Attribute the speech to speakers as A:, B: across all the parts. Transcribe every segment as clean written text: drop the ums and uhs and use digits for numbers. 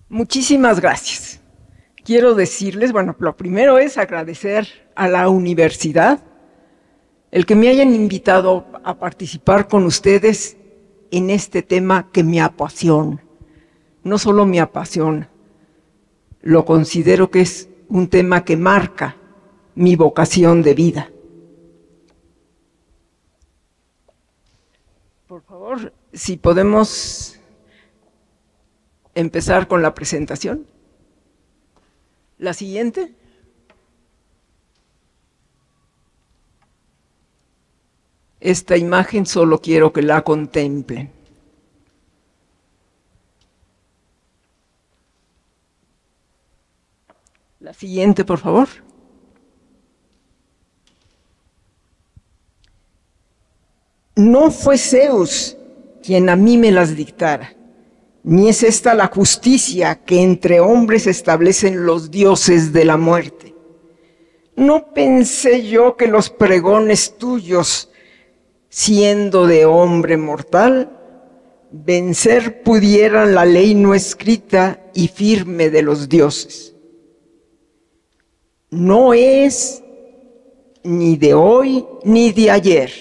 A: Muchísimas gracias. Quiero decirles, bueno, lo primero es agradecer a la universidad el que me hayan invitado a participar con ustedes en este tema que me apasiona. No solo me apasiona, lo considero que es un tema que marca mi vocación de vida. Por favor, si podemos empezar con la presentación. La siguiente. Esta imagen solo quiero que la contemplen. La siguiente, por favor. No fue Zeus quien a mí me las dictara, ni es esta la justicia que entre hombres establecen los dioses de la muerte. No pensé yo que los pregones tuyos, siendo de hombre mortal, vencer pudieran la ley no escrita y firme de los dioses. No es ni de hoy ni de ayer,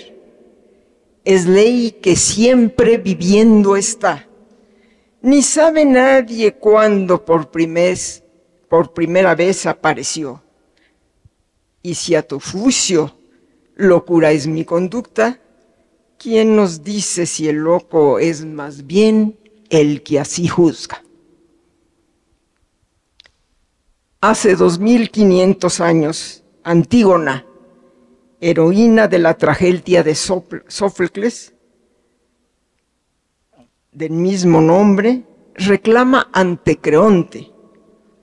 A: es ley que siempre viviendo está. Ni sabe nadie cuándo por primera vez apareció. Y si a tu juicio locura es mi conducta, ¿quién nos dice si el loco es más bien el que así juzga? Hace 2500 años, Antígona, heroína de la tragedia de Sófocles, del mismo nombre, reclama ante Creonte,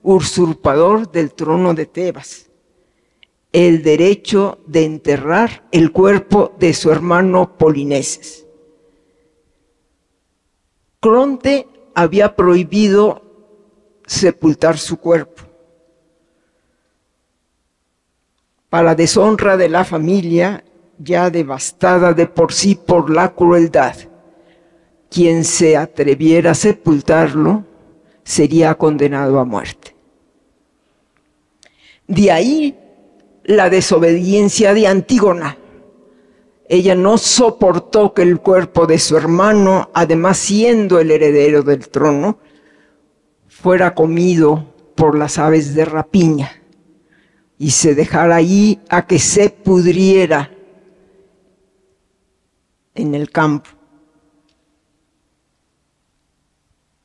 A: usurpador del trono de Tebas, el derecho de enterrar el cuerpo de su hermano Polinices. Creonte había prohibido sepultar su cuerpo. Para deshonra de la familia, ya devastada de por sí por la crueldad, quien se atreviera a sepultarlo sería condenado a muerte. De ahí la desobediencia de Antígona. Ella no soportó que el cuerpo de su hermano, además siendo el heredero del trono, fuera comido por las aves de rapiña y se dejara ahí a que se pudriera en el campo.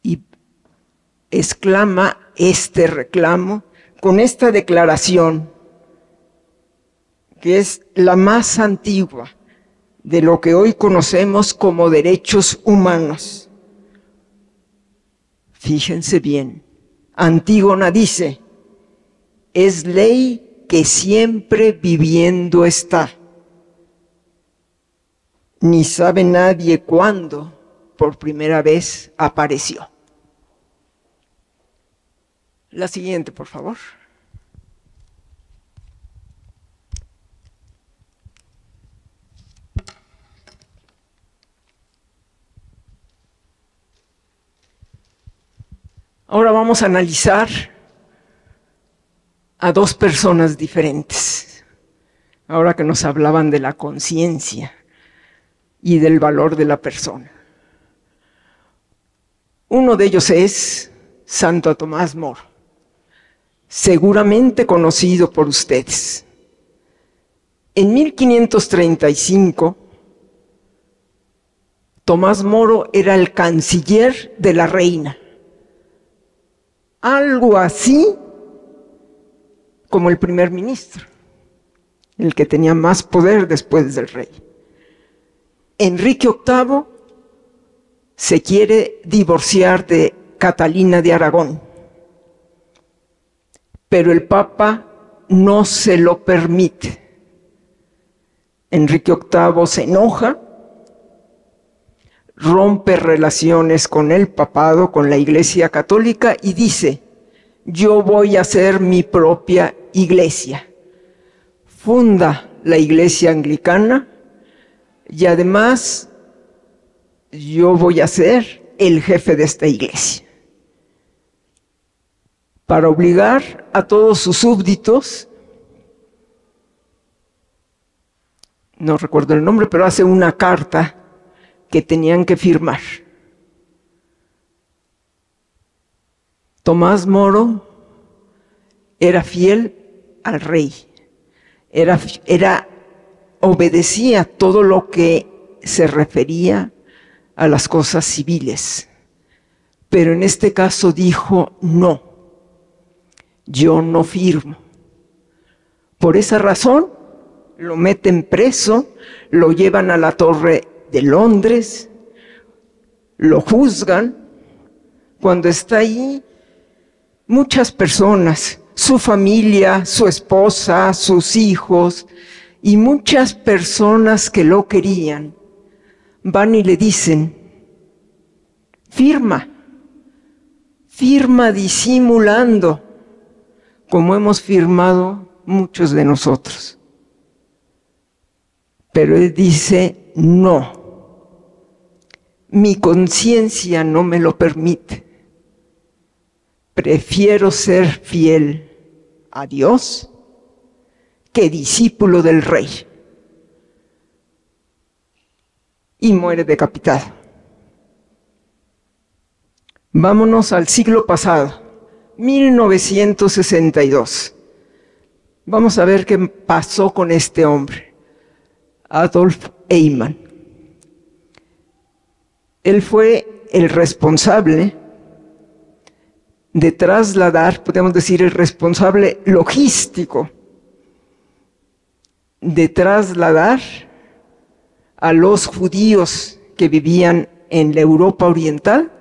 A: Y exclama este reclamo con esta declaración, que es la más antigua de lo que hoy conocemos como derechos humanos. Fíjense bien, Antígona dice, es ley que siempre viviendo está. Ni sabe nadie cuándo por primera vez apareció. La siguiente, por favor. Ahora vamos a analizar a dos personas diferentes, ahora que nos hablaban de la conciencia y del valor de la persona. Uno de ellos es Santo Tomás Moro, seguramente conocido por ustedes. En 1535, Tomás Moro era el canciller de la reina, algo así como el primer ministro, el que tenía más poder después del rey. Enrique VIII se quiere divorciar de Catalina de Aragón, pero el Papa no se lo permite. Enrique VIII se enoja, rompe relaciones con el papado, con la Iglesia Católica, y dice, yo voy a hacer mi propia iglesia. Funda la Iglesia Anglicana y además yo voy a ser el jefe de esta iglesia. para obligar a todos sus súbditos, no recuerdo el nombre, pero hace una carta que tenían que firmar. Tomás Moro era fiel al rey, obedecía todo lo que se refería a las cosas civiles. Pero en este caso dijo, no, yo no firmo. Por esa razón lo meten preso, lo llevan a la Torre de Londres, lo juzgan. Cuando está ahí, muchas personas, su familia, su esposa, sus hijos y muchas personas que lo querían, van y le dicen, firma disimulando, como hemos firmado muchos de nosotros. Pero él dice, no, mi conciencia no me lo permite. Prefiero ser fiel a Dios que discípulo del rey. Y muere decapitado. Vámonos al siglo pasado, 1962. Vamos a ver qué pasó con este hombre, Adolf Eichmann. Él fue el responsable de trasladar, podemos decir, el responsable logístico de trasladar a los judíos que vivían en la Europa oriental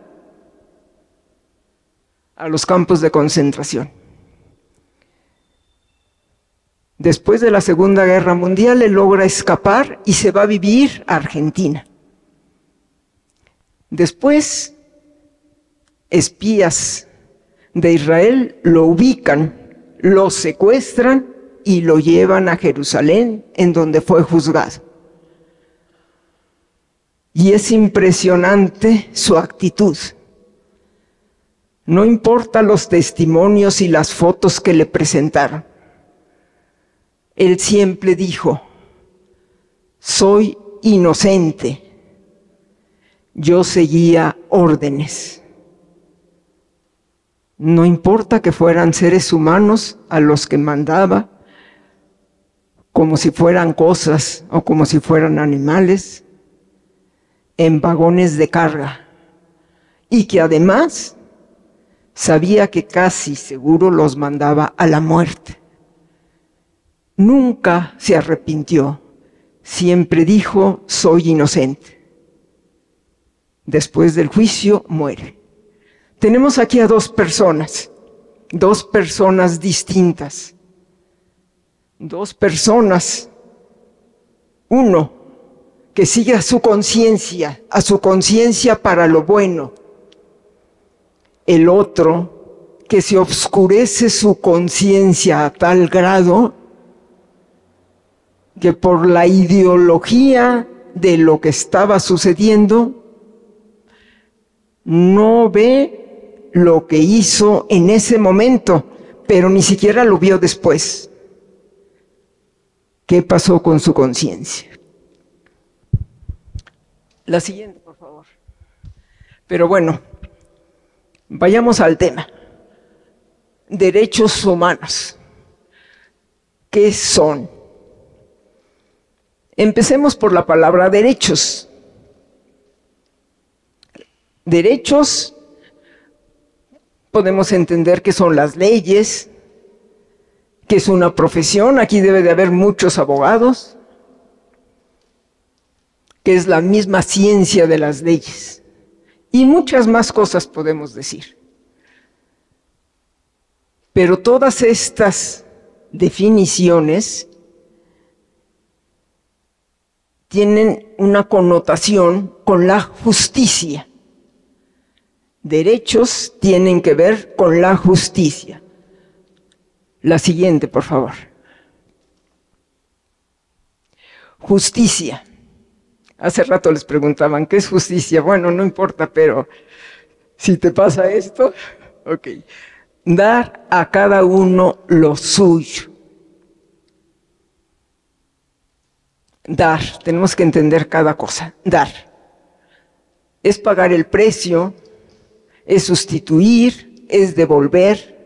A: a los campos de concentración. Después de la Segunda Guerra Mundial, él logra escapar y se va a vivir a Argentina. Después, espías de Israel lo ubican, lo secuestran y lo llevan a Jerusalén, en donde fue juzgado. Y es impresionante su actitud. No importa los testimonios y las fotos que le presentaron. Él siempre dijo, soy inocente. Yo seguía órdenes. No importa que fueran seres humanos a los que mandaba, como si fueran cosas o como si fueran animales, en vagones de carga. Y que además sabía que casi seguro los mandaba a la muerte. Nunca se arrepintió, siempre dijo, soy inocente. Después del juicio, muere. Tenemos aquí a dos personas distintas. Dos personas, uno que sigue a su conciencia para lo bueno. El otro que se obscurece su conciencia a tal grado que por la ideología de lo que estaba sucediendo, no ve lo que hizo en ese momento, pero ni siquiera lo vio después. ¿Qué pasó con su conciencia? La siguiente, por favor. Pero bueno, vayamos al tema. Derechos humanos. ¿Qué son? Empecemos por la palabra derechos. Derechos, podemos entender que son las leyes, que es una profesión, aquí debe de haber muchos abogados, que es la misma ciencia de las leyes, y muchas más cosas podemos decir. Pero todas estas definiciones tienen una connotación con la justicia. Derechos tienen que ver con la justicia. La siguiente, por favor. Justicia. Hace rato les preguntaban, ¿qué es justicia? Bueno, no importa, pero si te pasa esto, ok. dar a cada uno lo suyo. Dar, tenemos que entender cada cosa. Dar es pagar el precio, es sustituir, es devolver,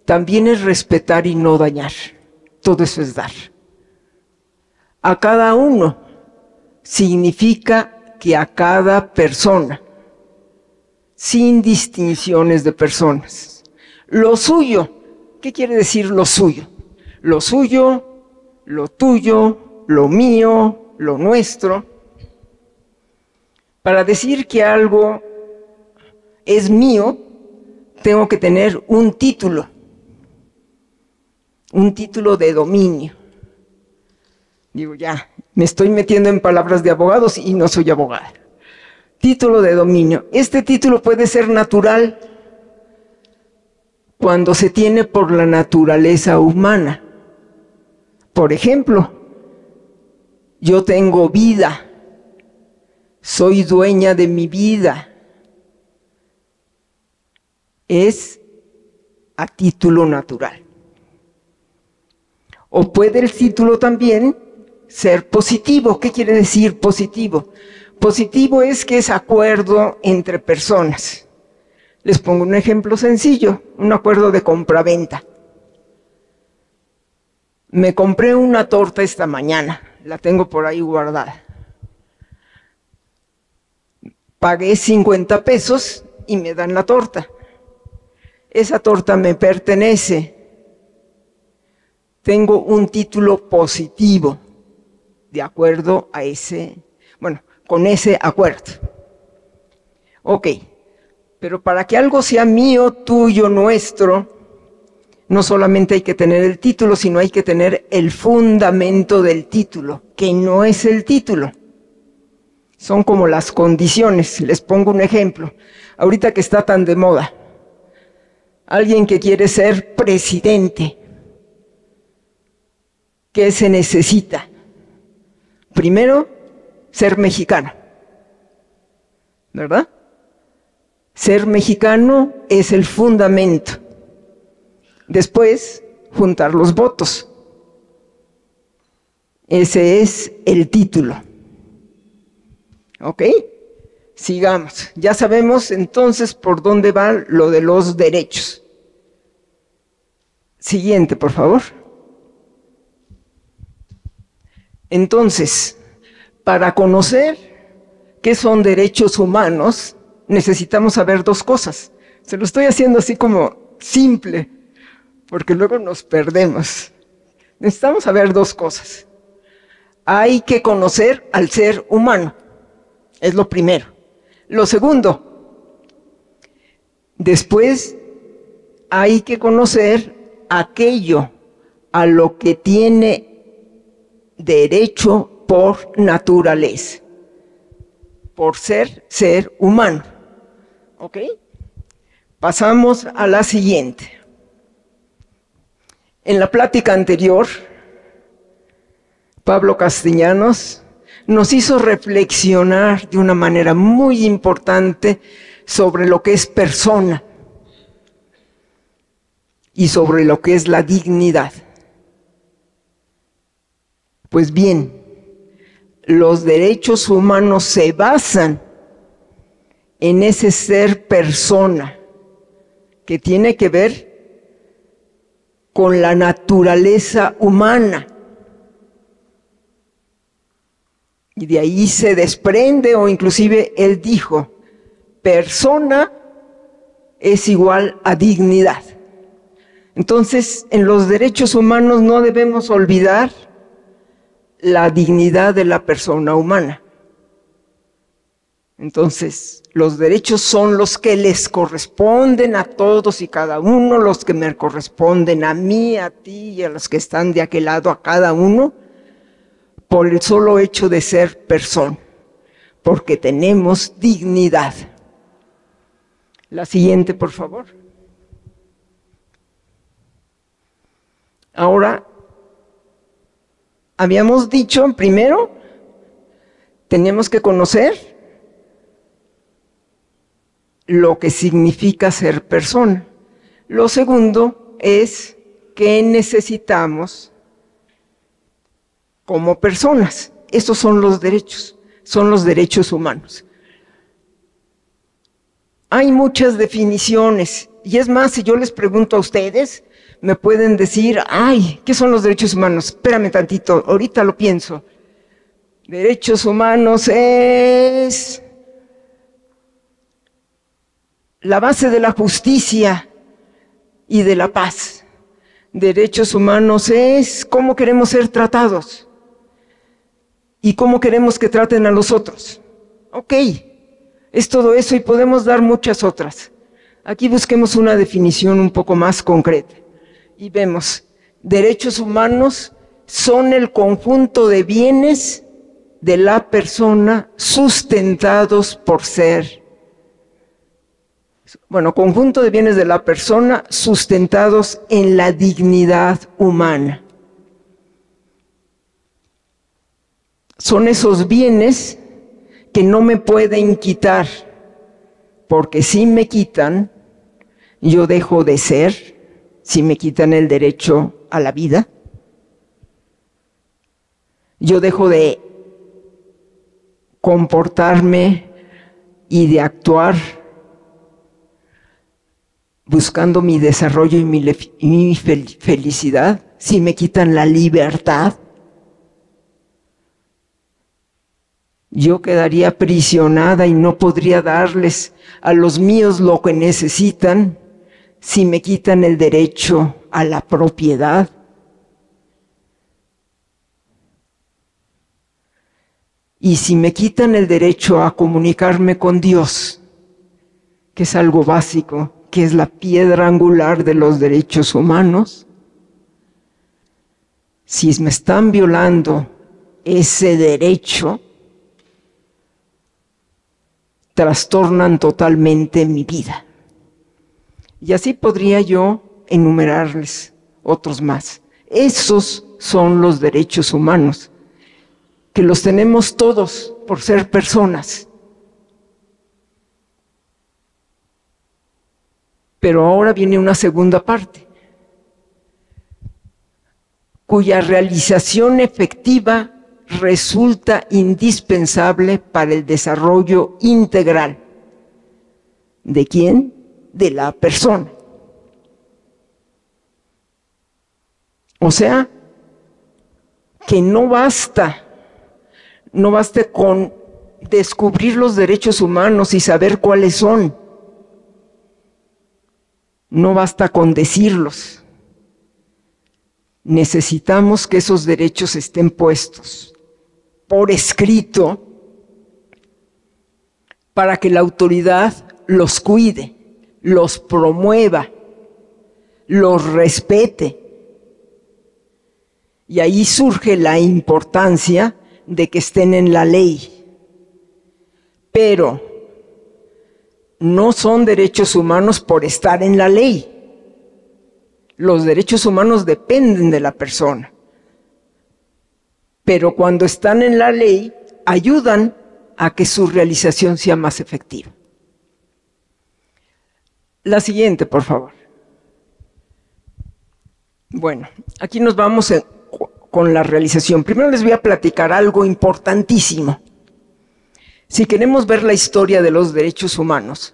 A: también es respetar y no dañar. Todo eso es dar. A cada uno significa que a cada persona, sin distinciones de personas. Lo suyo, ¿qué quiere decir lo suyo? Lo suyo, lo tuyo, lo mío, lo nuestro. Para decir que algo es mío, tengo que tener un título de dominio. Digo, ya, me estoy metiendo en palabras de abogados y no soy abogada. Título de dominio. Este título puede ser natural cuando se tiene por la naturaleza humana. Por ejemplo, yo tengo vida, soy dueña de mi vida. Es a título natural. O puede el título también ser positivo. ¿Qué quiere decir positivo? Positivo es que es acuerdo entre personas. Les pongo un ejemplo sencillo, un acuerdo de compraventa. Me compré una torta esta mañana, la tengo por ahí guardada. Pagué 50 pesos y me dan la torta. Esa torta me pertenece. Tengo un título positivo de acuerdo a con ese acuerdo. Ok, pero para que algo sea mío, tuyo, nuestro, no solamente hay que tener el título, sino hay que tener el fundamento del título, que no es el título. Son como las condiciones. Les pongo un ejemplo. Ahorita que está tan de moda, alguien que quiere ser presidente, ¿qué se necesita? Primero, ser mexicano, ¿verdad? Ser mexicano es el fundamento. Después, juntar los votos. Ese es el título. ¿Ok? Sigamos. Ya sabemos entonces por dónde va lo de los derechos. Siguiente, por favor. Entonces, para conocer qué son derechos humanos, necesitamos saber dos cosas. Se lo estoy haciendo así como simple, porque luego nos perdemos. Necesitamos saber dos cosas. Hay que conocer al ser humano, es lo primero. Lo segundo, después hay que conocer aquello a lo que tiene derecho por naturaleza, por ser humano. ¿Ok? Pasamos a la siguiente. En la plática anterior, Pablo Castellanos nos hizo reflexionar de una manera muy importante sobre lo que es persona y sobre lo que es la dignidad. Pues bien, los derechos humanos se basan en ese ser persona que tiene que ver con la naturaleza humana. Y de ahí se desprende, o inclusive él dijo, persona es igual a dignidad. Entonces, en los derechos humanos no debemos olvidar la dignidad de la persona humana. Entonces, los derechos son los que les corresponden a todos y cada uno, los que me corresponden a mí, a ti y a los que están de aquel lado, a cada uno, por el solo hecho de ser persona, porque tenemos dignidad. La siguiente, por favor. Ahora, habíamos dicho, primero, tenemos que conocer lo que significa ser persona. Lo segundo es que necesitamos como personas. Estos son los derechos humanos. Hay muchas definiciones, y es más, si yo les pregunto a ustedes, me pueden decir, ay, ¿qué son los derechos humanos? Espérame tantito, ahorita lo pienso. Derechos humanos es la base de la justicia y de la paz. Derechos humanos es cómo queremos ser tratados y cómo queremos que traten a los otros. Ok, es todo eso y podemos dar muchas otras. Aquí busquemos una definición un poco más concreta y vemos, derechos humanos son el conjunto de bienes de la persona sustentados por ser. Bueno, conjunto de bienes de la persona sustentados en la dignidad humana. Son esos bienes que no me pueden quitar, porque si me quitan, yo dejo de ser, si me quitan el derecho a la vida, yo dejo de comportarme y de actuar buscando mi desarrollo y mi felicidad, si me quitan la libertad, yo quedaría aprisionada y no podría darles a los míos lo que necesitan si me quitan el derecho a la propiedad. Y si me quitan el derecho a comunicarme con Dios, que es algo básico, que es la piedra angular de los derechos humanos, si me están violando ese derecho, trastornan totalmente mi vida. Y así podría yo enumerarles otros más. Esos son los derechos humanos, que los tenemos todos por ser personas. Pero ahora viene una segunda parte, cuya realización efectiva resulta indispensable para el desarrollo integral. ¿De quién? De la persona. O sea, que no basta con descubrir los derechos humanos y saber cuáles son. No basta con decirlos. Necesitamos que esos derechos estén puestos por escrito para que la autoridad los cuide, los promueva, los respete. Y ahí surge la importancia de que estén en la ley. Pero no son derechos humanos por estar en la ley. Los derechos humanos dependen de la persona. Pero cuando están en la ley, ayudan a que su realización sea más efectiva. La siguiente, por favor. Bueno, aquí nos vamos con la realización. Primero les voy a platicar algo importantísimo. Si queremos ver la historia de los derechos humanos,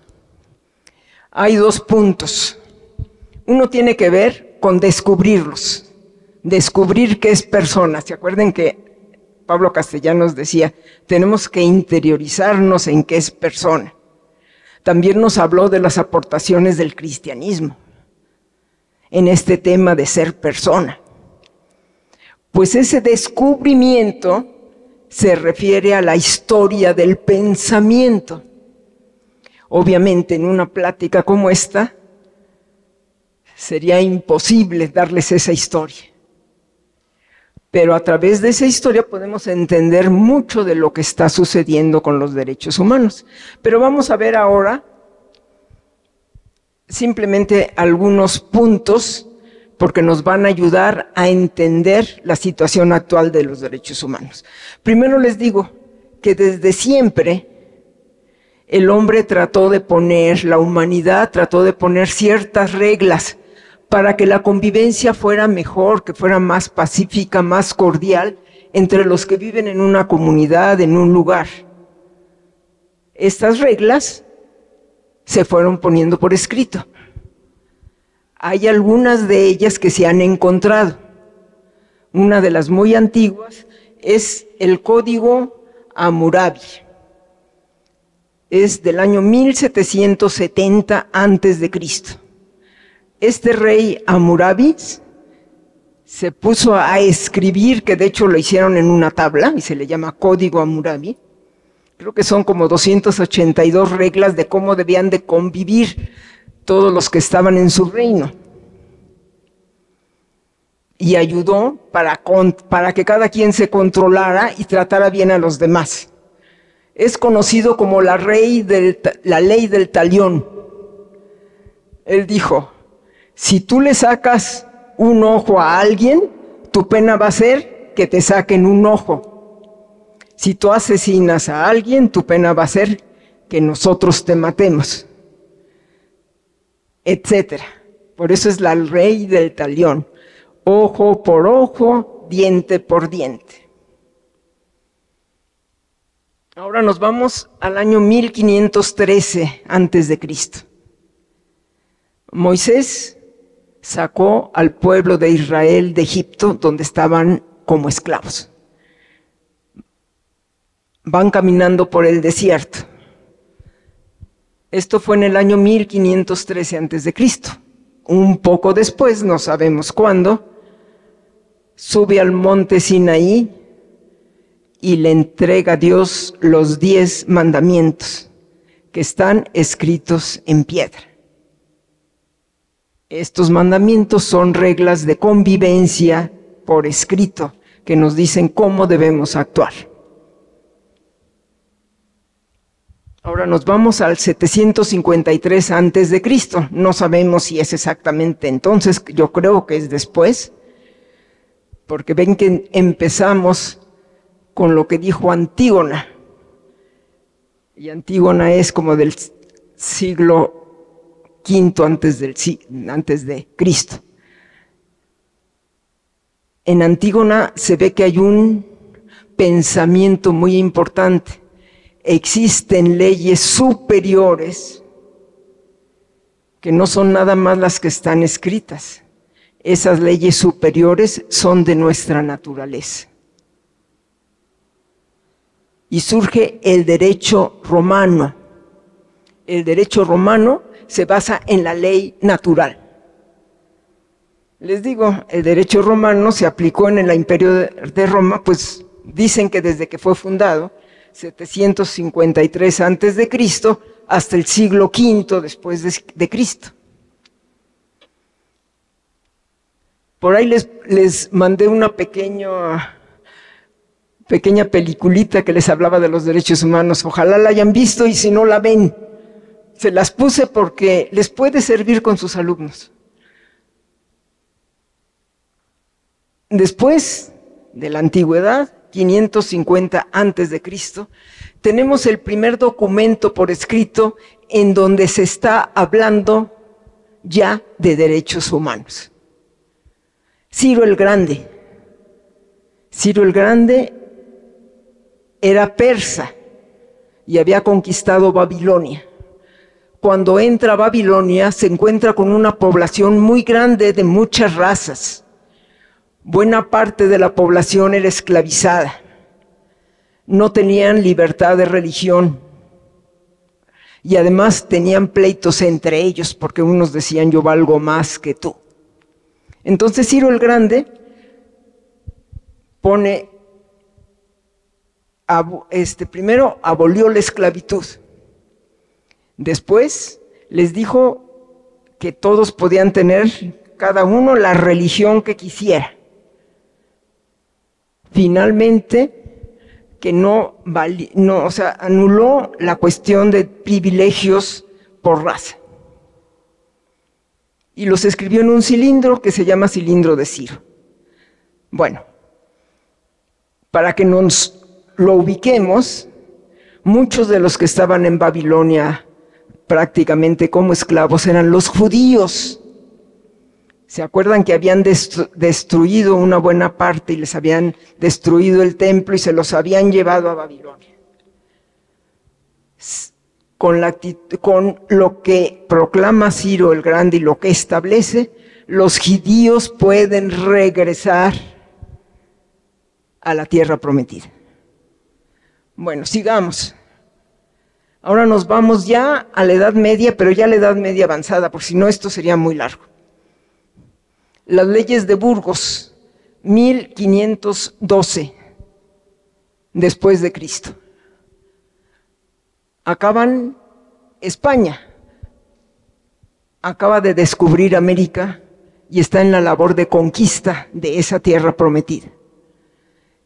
A: hay dos puntos. Uno tiene que ver con descubrirlos, descubrir qué es persona. ¿Se acuerdan que Pablo Castellanos decía, tenemos que interiorizarnos en qué es persona? También nos habló de las aportaciones del cristianismo en este tema de ser persona. Pues ese descubrimiento se refiere a la historia del pensamiento. Obviamente, en una plática como esta, sería imposible darles esa historia. Pero a través de esa historia podemos entender mucho de lo que está sucediendo con los derechos humanos. Pero vamos a ver ahora simplemente algunos puntos, porque nos van a ayudar a entender la situación actual de los derechos humanos. Primero les digo que desde siempre el hombre trató de poner, la humanidad trató de poner ciertas reglas para que la convivencia fuera mejor, que fuera más pacífica, más cordial entre los que viven en una comunidad, en un lugar. Estas reglas se fueron poniendo por escrito. Hay algunas de ellas que se han encontrado. Una de las muy antiguas es el Código Hammurabi. Es del año 1770 a.C. Este rey Hammurabi se puso a escribir, que de hecho lo hicieron en una tabla y se le llama Código Hammurabi. Creo que son como 282 reglas de cómo debían de convivir todos los que estaban en su reino. Y ayudó para que cada quien se controlara y tratara bien a los demás. Es conocido como la ley del talión. Él dijo, si tú le sacas un ojo a alguien, tu pena va a ser que te saquen un ojo. Si tú asesinas a alguien, tu pena va a ser que nosotros te matemos, etcétera. Por eso es la ley del talión. Ojo por ojo, diente por diente. Ahora nos vamos al año 1513 a.C. Moisés sacó al pueblo de Israel de Egipto, donde estaban como esclavos. Van caminando por el desierto. Esto fue en el año 1513 a.C. Un poco después, no sabemos cuándo, sube al monte Sinaí y le entrega a Dios los 10 mandamientos que están escritos en piedra. Estos mandamientos son reglas de convivencia por escrito que nos dicen cómo debemos actuar. Ahora nos vamos al 753 a.C. No sabemos si es exactamente entonces, yo creo que es después, porque ven que empezamos con lo que dijo Antígona. Y Antígona es como del siglo V antes de Cristo. En Antígona se ve que hay un pensamiento muy importante. Existen leyes superiores que no son nada más las que están escritas. Esas leyes superiores son de nuestra naturaleza. Y surge el derecho romano. El derecho romano se basa en la ley natural. Les digo, el derecho romano se aplicó en el Imperio de Roma, pues dicen que desde que fue fundado, 753 a.C., hasta el siglo V después de Cristo. Por ahí les mandé una pequeña peliculita que les hablaba de los derechos humanos. Ojalá la hayan visto y si no la ven, se las puse porque les puede servir con sus alumnos. Después de la antigüedad, 550 a.C., tenemos el primer documento por escrito en donde se está hablando ya de derechos humanos. Ciro el Grande era persa y había conquistado Babilonia. Cuando entra a Babilonia se encuentra con una población muy grande de muchas razas. Buena parte de la población era esclavizada. No tenían libertad de religión. Y además tenían pleitos entre ellos porque unos decían yo valgo más que tú. Entonces Ciro el Grande primero abolió la esclavitud. Después les dijo que todos podían tener cada uno la religión que quisiera. Finalmente, que anuló la cuestión de privilegios por raza. Y los escribió en un cilindro que se llama cilindro de Ciro. Bueno, para que nos lo ubiquemos, Muchos de los que estaban en Babilonia prácticamente como esclavos eran los judíos. ¿Se acuerdan que habían destruido una buena parte y les habían destruido el templo y se los habían llevado a Babilonia? Con lo que proclama Ciro el Grande y lo que establece, los judíos pueden regresar a la tierra prometida. Bueno, sigamos. Ahora nos vamos ya a la Edad Media, pero ya a la Edad Media avanzada, porque si no esto sería muy largo. Las leyes de Burgos, 1512, después de Cristo. España acaba de descubrir América y está en la labor de conquista de esa tierra prometida.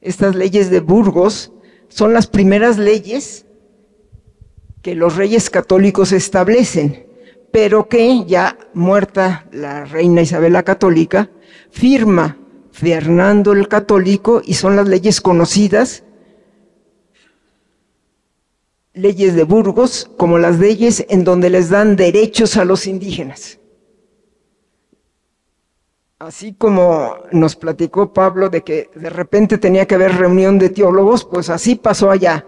A: Estas leyes de Burgos son las primeras leyes que los reyes católicos establecen, pero que ya muerta la reina Isabel la Católica, firma Fernando el Católico y son las leyes conocidas, leyes de Burgos, como las leyes en donde les dan derechos a los indígenas. Así como nos platicó Pablo de que de repente tenía que haber reunión de teólogos, pues así pasó allá.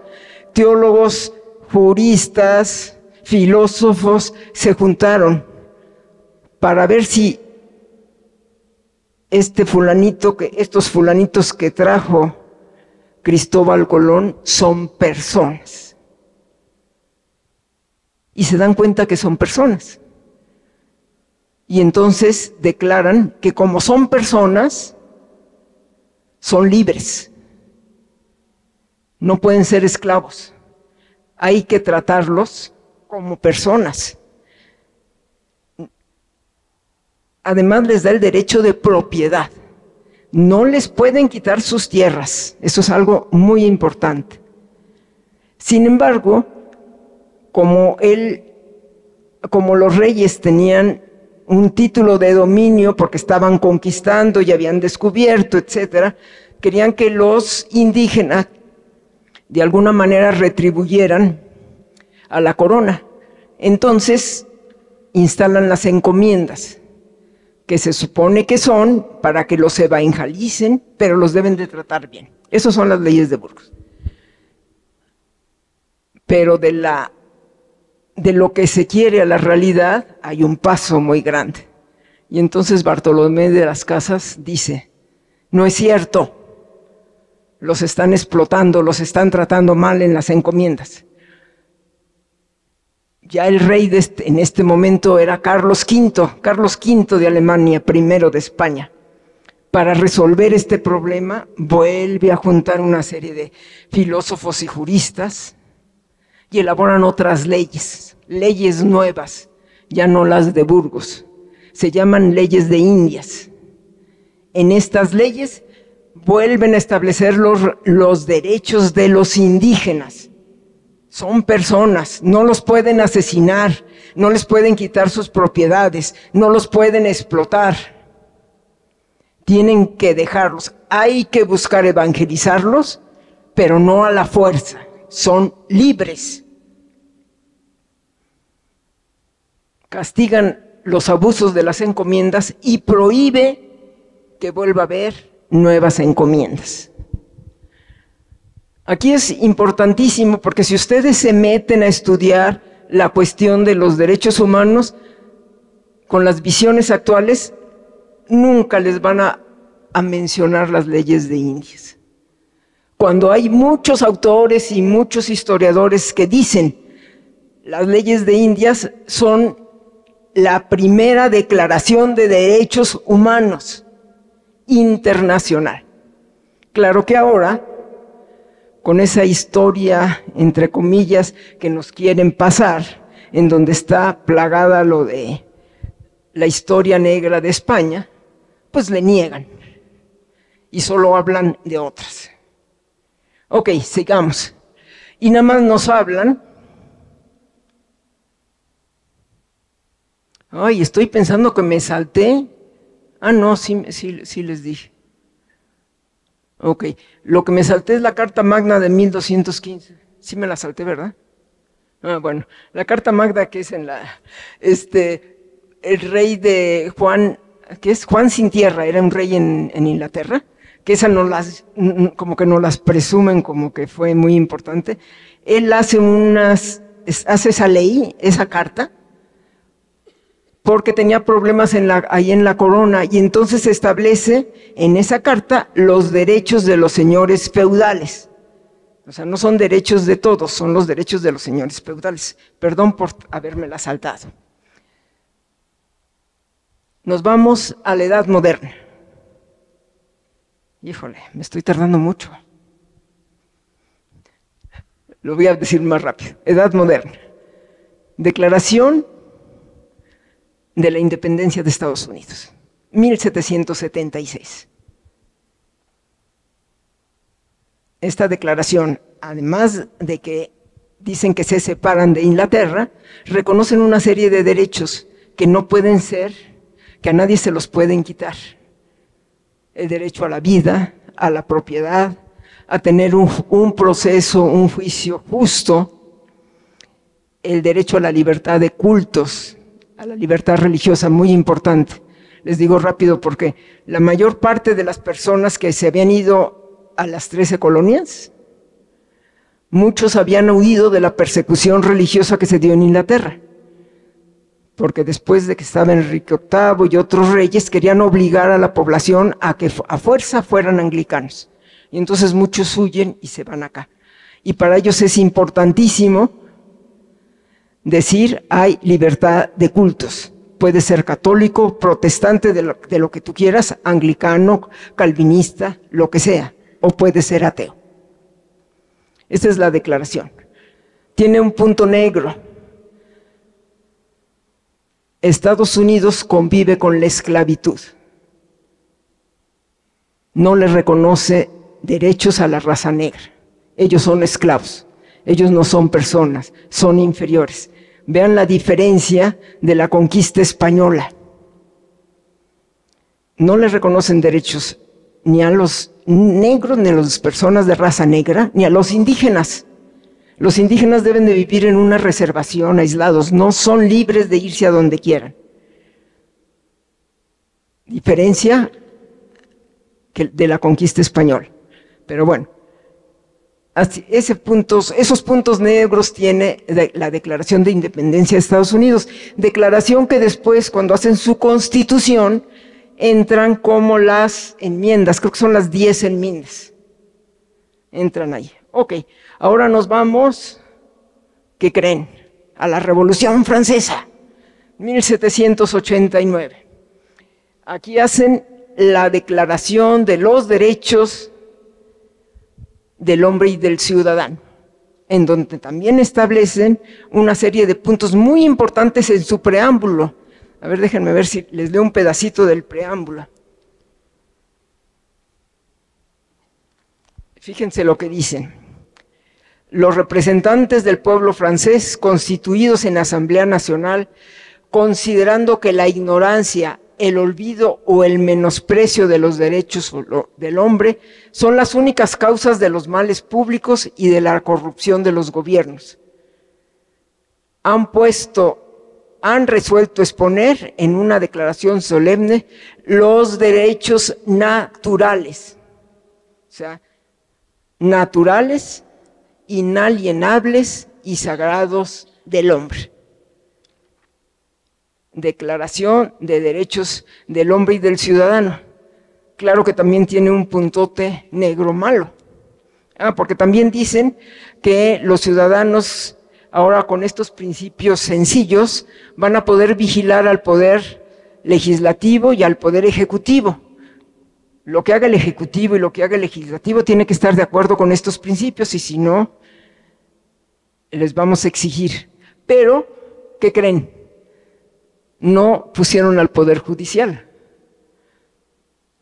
A: Teólogos, juristas, filósofos se juntaron para ver si estos fulanitos que trajo Cristóbal Colón son personas. Y se dan cuenta que son personas. Y entonces declaran que como son personas, son libres. No pueden ser esclavos. Hay que tratarlos como personas. Además les da el derecho de propiedad. No les pueden quitar sus tierras. Eso es algo muy importante. Sin embargo, como los reyes tenían un título de dominio porque estaban conquistando y habían descubierto, etcétera, querían que los indígenas de alguna manera retribuyeran a la corona. Entonces instalan las encomiendas, que se supone que son para que los evangelicen, pero los deben de tratar bien. Esas son las leyes de Burgos. Pero de lo que se quiere a la realidad hay un paso muy grande. Y entonces Bartolomé de las Casas dice, no es cierto, los están explotando, los están tratando mal en las encomiendas. Ya el rey en este momento era Carlos V de Alemania, primero de España. Para resolver este problema vuelve a juntar una serie de filósofos y juristas y elaboran otras leyes nuevas, ya no las de Burgos, se llaman leyes de Indias. En estas leyes vuelven a establecer los derechos de los indígenas. Son personas, no los pueden asesinar, no les pueden quitar sus propiedades, no los pueden explotar. Tienen que dejarlos, hay que buscar evangelizarlos, pero no a la fuerza, son libres. Castigan los abusos de las encomiendas y prohíbe que vuelva a haber nuevas encomiendas. Aquí es importantísimo porque si ustedes se meten a estudiar la cuestión de los derechos humanos con las visiones actuales, nunca les van a mencionar las leyes de Indias. Cuando hay muchos autores y muchos historiadores que dicen las leyes de Indias son la primera declaración de derechos humanos internacional. Claro que ahora, con esa historia, entre comillas, que nos quieren pasar, en donde está plagada lo de la historia negra de España, pues le niegan y solo hablan de otras. Ok, sigamos. Y nada más nos hablan. Ay, estoy pensando que me salté. Ah, no, sí les dije. Ok, lo que me salté es la Carta Magna de 1215. Sí me la salté, ¿verdad? Bueno, la Carta Magna, que es en el rey de Juan, que es Juan sin tierra, era un rey en Inglaterra, que esa como que no las presumen como que fue muy importante. Él hace esa ley, esa carta, porque tenía problemas ahí en la corona, y entonces establece en esa carta los derechos de los señores feudales. O sea, no son derechos de todos, son los derechos de los señores feudales. Perdón por habérmela saltado. Nos vamos a la Edad Moderna. Híjole, me estoy tardando mucho. Lo voy a decir más rápido. Edad Moderna. Declaración de la Independencia de Estados Unidos, 1776. Esta declaración, además de que dicen que se separan de Inglaterra, reconocen una serie de derechos que no pueden ser, que a nadie se los pueden quitar. El derecho a la vida, a la propiedad, a tener un proceso, un juicio justo, el derecho a la libertad de cultos, a la libertad religiosa, muy importante. Les digo rápido porque la mayor parte de las personas que se habían ido a las 13 colonias, muchos habían huido de la persecución religiosa que se dio en Inglaterra, porque después de que estaba Enrique VIII y otros reyes, querían obligar a la población a que a fuerza fueran anglicanos. Y entonces muchos huyen y se van acá. Y para ellos es importantísimo decir, hay libertad de cultos. Puede ser católico, protestante, de lo que tú quieras, anglicano, calvinista, lo que sea, o puede ser ateo. Esta es la declaración. Tiene un punto negro. Estados Unidos convive con la esclavitud. No le reconoce derechos a la raza negra. Ellos son esclavos. Ellos no son personas, son inferiores. Vean la diferencia de la conquista española. No les reconocen derechos ni a los negros, ni a las personas de raza negra, ni a los indígenas. Los indígenas deben de vivir en una reservación, aislados, no son libres de irse a donde quieran. Diferencia de la conquista española. Pero bueno, esos puntos negros tiene la Declaración de Independencia de Estados Unidos. Declaración que después, cuando hacen su constitución, entran como las enmiendas, creo que son las 10 enmiendas. Entran ahí. Ok, ahora nos vamos, ¿qué creen? A la Revolución Francesa, 1789. Aquí hacen la Declaración de los Derechos del Hombre y del Ciudadano, en donde también establecen una serie de puntos muy importantes en su preámbulo. A ver, déjenme ver si les leo un pedacito del preámbulo. Fíjense lo que dicen. Los representantes del pueblo francés, constituidos en Asamblea Nacional, considerando que la ignorancia, el olvido o el menosprecio de los derechos del hombre son las únicas causas de los males públicos y de la corrupción de los gobiernos, han resuelto exponer en una declaración solemne los derechos naturales, o sea, naturales, inalienables y sagrados del hombre. Declaración de Derechos del Hombre y del Ciudadano. Claro que también tiene un puntote negro malo. Porque también dicen que los ciudadanos, ahora con estos principios sencillos, van a poder vigilar al poder legislativo y al poder ejecutivo. Lo que haga el ejecutivo y lo que haga el legislativo tiene que estar de acuerdo con estos principios, y si no, les vamos a exigir. Pero, ¿qué creen? No pusieron al Poder Judicial.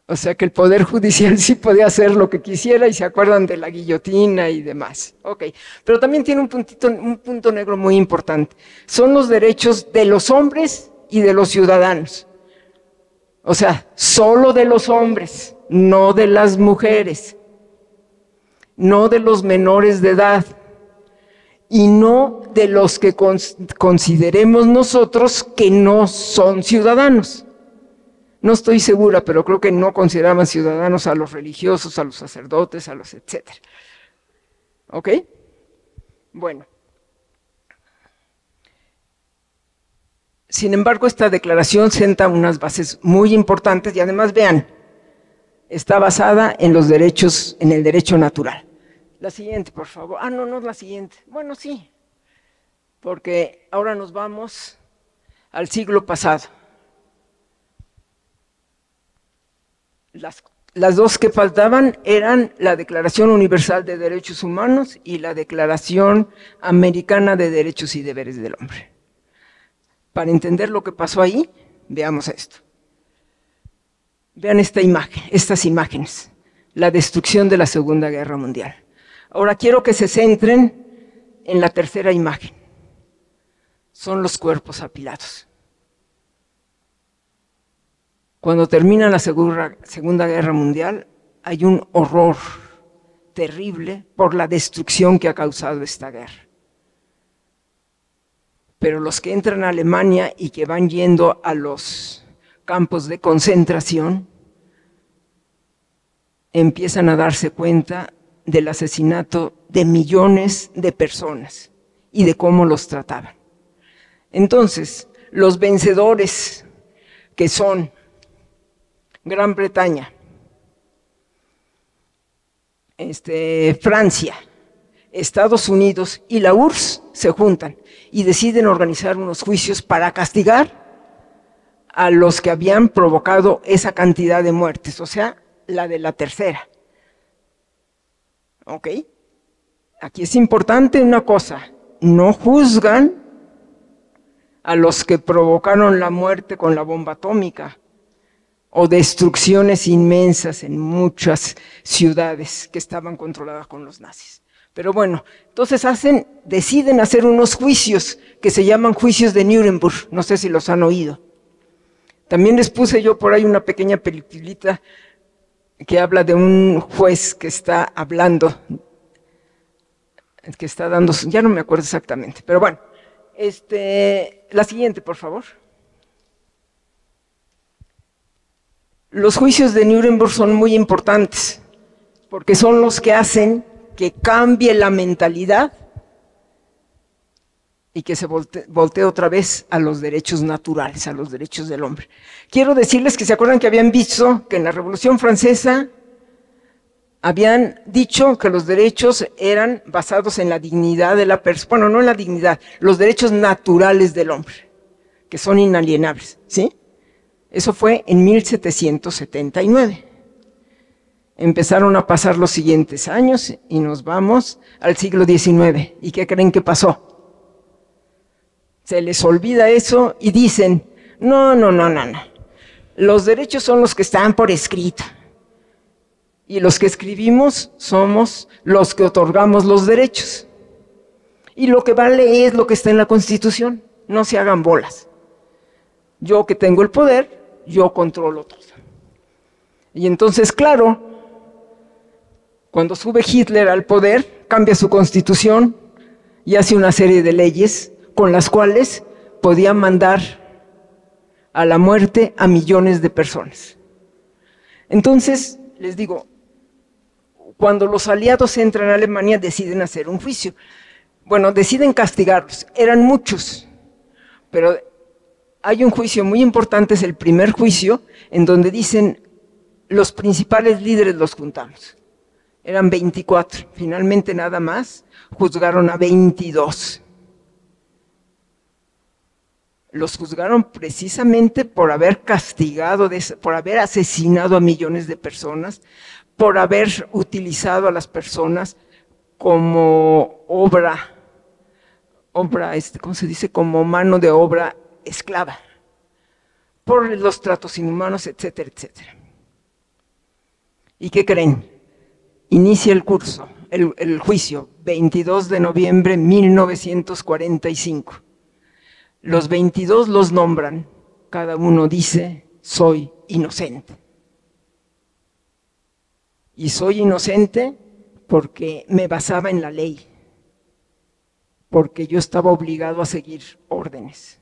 A: O sea que el Poder Judicial sí podía hacer lo que quisiera, y se acuerdan de la guillotina y demás. Ok, pero también tiene un punto negro muy importante. Son los derechos de los hombres y de los ciudadanos. O sea, solo de los hombres, no de las mujeres, no de los menores de edad, y no de los que consideremos nosotros que no son ciudadanos. No estoy segura, pero creo que no consideraban ciudadanos a los religiosos, a los sacerdotes, a los etcétera. ¿Ok? Bueno. Sin embargo, esta declaración sienta unas bases muy importantes y además, vean, está basada en los derechos, en el derecho natural. La siguiente, por favor. Ah, no, no es la siguiente. Bueno, sí, porque ahora nos vamos al siglo pasado. Las dos que faltaban eran la Declaración Universal de Derechos Humanos y la Declaración Americana de Derechos y Deberes del Hombre. Para entender lo que pasó ahí, veamos esto. Vean esta imagen, estas imágenes, la destrucción de la Segunda Guerra Mundial. Ahora quiero que se centren en la tercera imagen. Son los cuerpos apilados. Cuando termina la Segunda Guerra Mundial, hay un horror terrible por la destrucción que ha causado esta guerra. Pero los que entran a Alemania y que van yendo a los campos de concentración, empiezan a darse cuenta del asesinato de millones de personas y de cómo los trataban. Entonces, los vencedores, que son Gran Bretaña, Francia, Estados Unidos y la URSS, se juntan y deciden organizar unos juicios para castigar a los que habían provocado esa cantidad de muertes, o sea, la de la tercera. ¿Ok? Aquí es importante una cosa, no juzgan a los que provocaron la muerte con la bomba atómica o destrucciones inmensas en muchas ciudades que estaban controladas con los nazis. Pero bueno, entonces deciden hacer unos juicios que se llaman juicios de Nuremberg, no sé si los han oído. También les puse yo por ahí una pequeña peliculita que habla de un juez que está hablando, que está dando, ya no me acuerdo exactamente, pero bueno, la siguiente, por favor. Los juicios de Nuremberg son muy importantes, porque son los que hacen que cambie la mentalidad y que se voltee otra vez a los derechos naturales, a los derechos del hombre. Quiero decirles que se acuerdan que habían visto que en la Revolución Francesa habían dicho que los derechos eran basados en la dignidad de la persona, bueno, no en la dignidad, los derechos naturales del hombre, que son inalienables, ¿sí? Eso fue en 1779. Empezaron a pasar los siguientes años y nos vamos al siglo XIX. ¿Y qué creen que pasó? Se les olvida eso y dicen, no. Los derechos son los que están por escrito. Y los que escribimos somos los que otorgamos los derechos. Y lo que vale es lo que está en la Constitución. No se hagan bolas. Yo que tengo el poder, yo controlo todo. Y entonces, claro, cuando sube Hitler al poder, cambia su constitución y hace una serie de leyes con las cuales podía mandar a la muerte a millones de personas. Entonces, les digo, cuando los aliados entran a Alemania, deciden hacer un juicio. Bueno, deciden castigarlos. Eran muchos, pero hay un juicio muy importante, es el primer juicio, en donde dicen, los principales líderes los juntamos. Eran 24, finalmente nada más, juzgaron a 22. Los juzgaron precisamente por haber castigado, por haber asesinado a millones de personas, por haber utilizado a las personas como obra, ¿cómo se dice? Como mano de obra esclava, por los tratos inhumanos, etcétera, etcétera. ¿Y qué creen? Inicia el curso, el juicio, 22 de noviembre de 1945. Los 22 los nombran, cada uno dice, soy inocente. Y soy inocente porque me basaba en la ley. porque yo estaba obligado a seguir órdenes.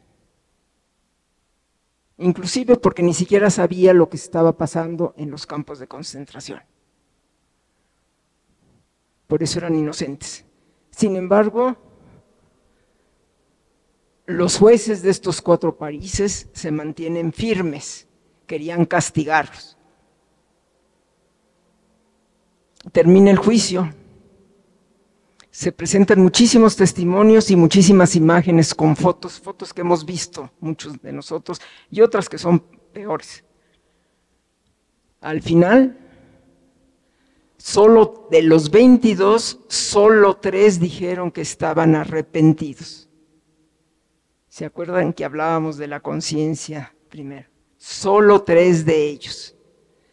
A: Inclusive porque ni siquiera sabía lo que estaba pasando en los campos de concentración. Por eso eran inocentes. Sin embargo, los jueces de estos 4 países se mantienen firmes, querían castigarlos. Termina el juicio. Se presentan muchísimos testimonios y muchísimas imágenes con fotos que hemos visto muchos de nosotros y otras que son peores. Al final, solo de los 22, solo 3 dijeron que estaban arrepentidos. ¿Se acuerdan que hablábamos de la conciencia primero? Solo 3 de ellos.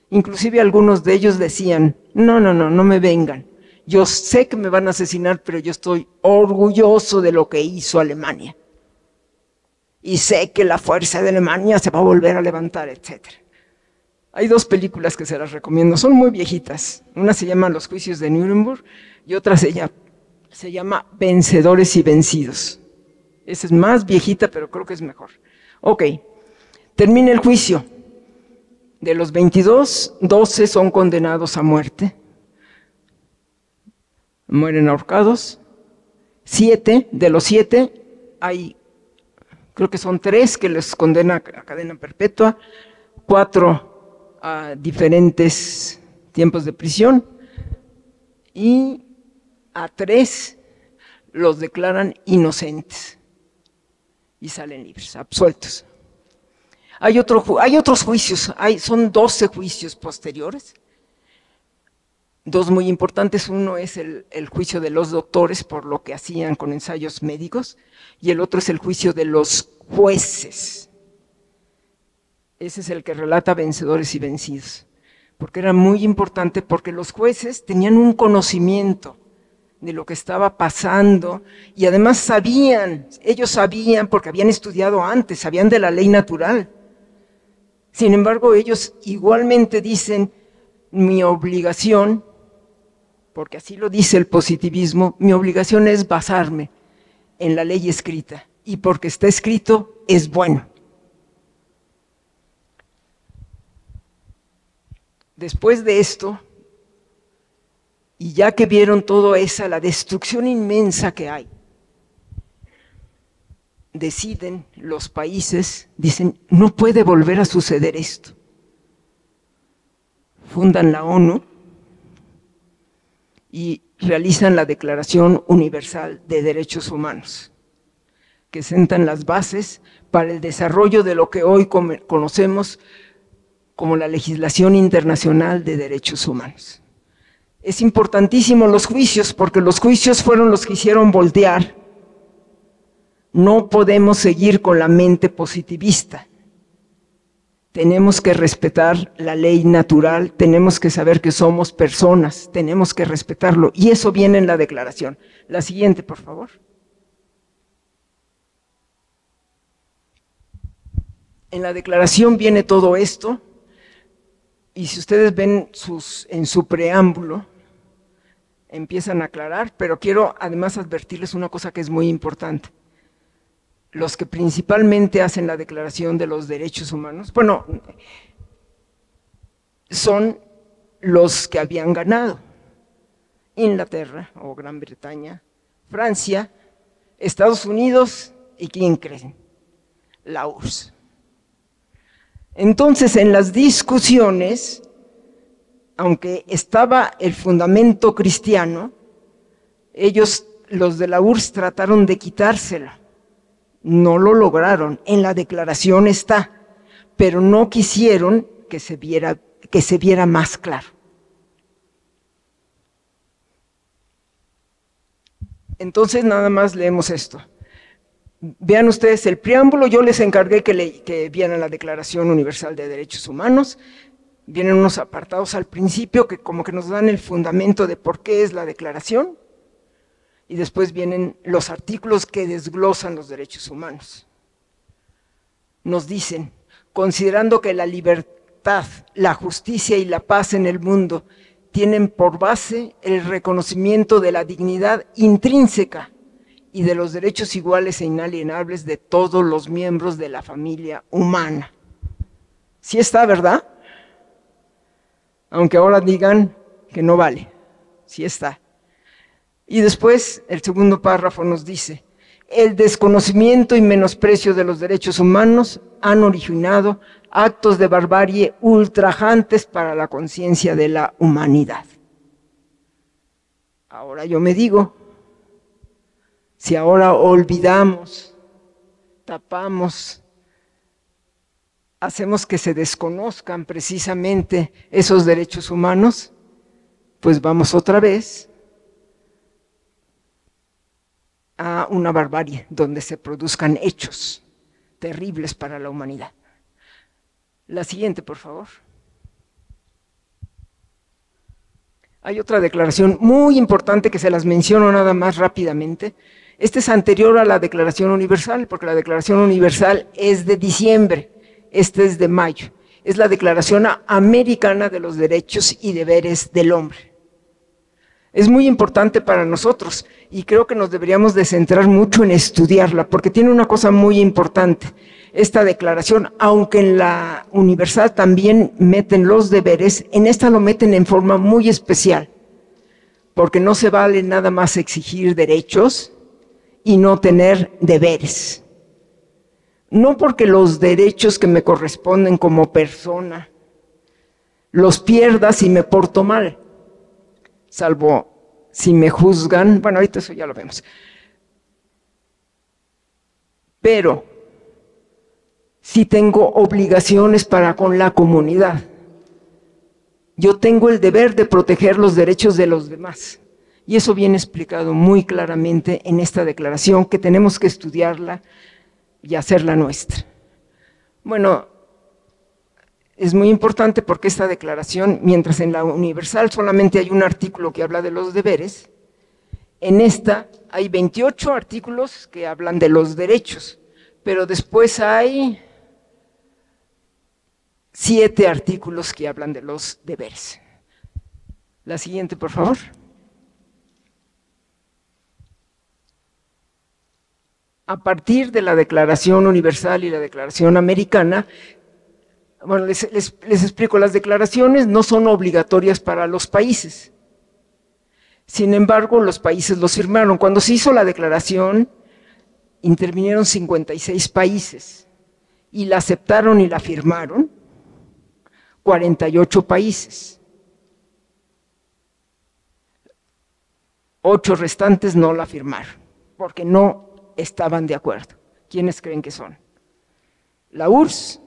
A: Inclusive algunos de ellos decían, no me vengan. Yo sé que me van a asesinar, pero yo estoy orgulloso de lo que hizo Alemania. Y sé que la fuerza de Alemania se va a volver a levantar, etc. Hay 2 películas que se las recomiendo, son muy viejitas. Una se llama Los juicios de Nuremberg y otra se llama Vencedores y vencidos. Esa es más viejita, pero creo que es mejor. Ok, termina el juicio. De los 22, 12 son condenados a muerte. Mueren ahorcados. 7, de los 7, creo que son 3 que les condena a cadena perpetua, 4 a diferentes tiempos de prisión y a 3 los declaran inocentes y salen libres, absueltos. Hay otros juicios, son 12 juicios posteriores. 2 muy importantes, uno es el juicio de los doctores por lo que hacían con ensayos médicos y el otro es el juicio de los jueces. Ese es el que relata Vencedores y Vencidos, porque era muy importante porque los jueces tenían un conocimiento de lo que estaba pasando y además ellos sabían porque habían estudiado antes, sabían de la ley natural. Sin embargo, ellos igualmente dicen, mi obligación, porque así lo dice el positivismo, mi obligación es basarme en la ley escrita, y porque está escrito, es bueno. Después de esto, y ya que vieron todo esa, la destrucción inmensa que hay, deciden los países, dicen, no puede volver a suceder esto. Fundan la ONU y realizan la Declaración Universal de Derechos Humanos, que sentan las bases para el desarrollo de lo que hoy conocemos como la legislación internacional de derechos humanos. Es importantísimo los juicios, porque los juicios fueron los que hicieron voltear. No podemos seguir con la mente positivista. Tenemos que respetar la ley natural, tenemos que saber que somos personas, tenemos que respetarlo, y eso viene en la declaración. La siguiente, por favor. En la declaración viene todo esto, y si ustedes ven en su preámbulo, empiezan a aclarar, pero quiero además advertirles una cosa que es muy importante. Los que principalmente hacen la Declaración de los Derechos Humanos, bueno, son los que habían ganado. Inglaterra o Gran Bretaña, Francia, Estados Unidos y ¿quién creen? La URSS. Entonces, en las discusiones, aunque estaba el fundamento cristiano, los de la URSS, trataron de quitárselo. No lo lograron, en la declaración está, pero no quisieron que se viera más claro. Entonces nada más leemos esto. Vean ustedes el preámbulo, yo les encargué que vieran la Declaración Universal de Derechos Humanos. Vienen unos apartados al principio que como que nos dan el fundamento de por qué es la declaración. Y después vienen los artículos que desglosan los derechos humanos. Nos dicen, considerando que la libertad, la justicia y la paz en el mundo tienen por base el reconocimiento de la dignidad intrínseca y de los derechos iguales e inalienables de todos los miembros de la familia humana. Sí está, ¿verdad? Aunque ahora digan que no vale, sí está. Y después el segundo párrafo nos dice: el desconocimiento y menosprecio de los derechos humanos han originado actos de barbarie ultrajantes para la conciencia de la humanidad. Ahora yo me digo, si ahora olvidamos, tapamos, hacemos que se desconozcan precisamente esos derechos humanos, pues vamos otra vez a una barbarie donde se produzcan hechos terribles para la humanidad. La siguiente, por favor. Hay otra declaración muy importante que se las menciono nada más rápidamente. Esta es anterior a la Declaración Universal, porque la Declaración Universal es de diciembre, esta es de mayo. Es la Declaración Americana de los Derechos y Deberes del Hombre. Es muy importante para nosotros y creo que nos deberíamos de centrar mucho en estudiarla, porque tiene una cosa muy importante. Esta declaración, aunque en la Universal también meten los deberes, en esta lo meten en forma muy especial, porque no se vale nada más exigir derechos y no tener deberes. No porque los derechos que me corresponden como persona los pierda si me porto mal, salvo si me juzgan, bueno, ahorita eso ya lo vemos. Pero sí tengo obligaciones para con la comunidad. Yo tengo el deber de proteger los derechos de los demás. Y eso viene explicado muy claramente en esta declaración, que tenemos que estudiarla y hacerla nuestra. Bueno, es muy importante porque esta declaración, mientras en la Universal solamente hay un artículo que habla de los deberes, en esta hay 28 artículos que hablan de los derechos, pero después hay 7 artículos que hablan de los deberes. La siguiente, por favor. A partir de la Declaración Universal y la Declaración Americana, bueno, les explico, las declaraciones no son obligatorias para los países. Sin embargo, los países los firmaron. Cuando se hizo la declaración, intervinieron 56 países y la aceptaron y la firmaron 48 países. 8 restantes no la firmaron, porque no estaban de acuerdo. ¿Quiénes creen que son? La URSS,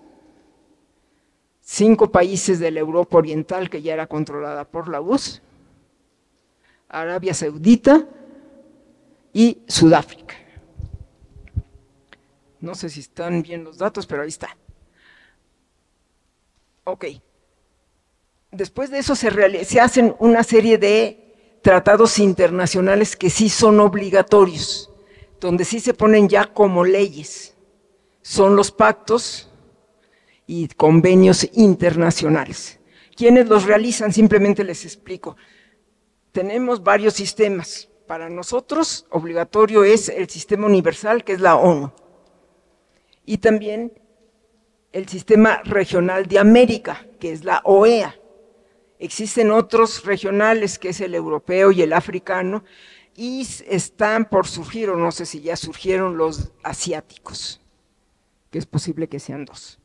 A: 5 países de la Europa Oriental que ya era controlada por la URSS, Arabia Saudita y Sudáfrica. No sé si están bien los datos, pero ahí está. Ok. Después de eso se hacen una serie de tratados internacionales que sí son obligatorios, donde sí se ponen ya como leyes. Son los pactos y convenios internacionales. ¿Quiénes los realizan? Simplemente les explico. Tenemos varios sistemas. Para nosotros, obligatorio es el sistema universal, que es la ONU. Y también el sistema regional de América, que es la OEA. Existen otros regionales, que es el europeo y el africano, y están por surgir, o no sé si ya surgieron, los asiáticos, que es posible que sean 2.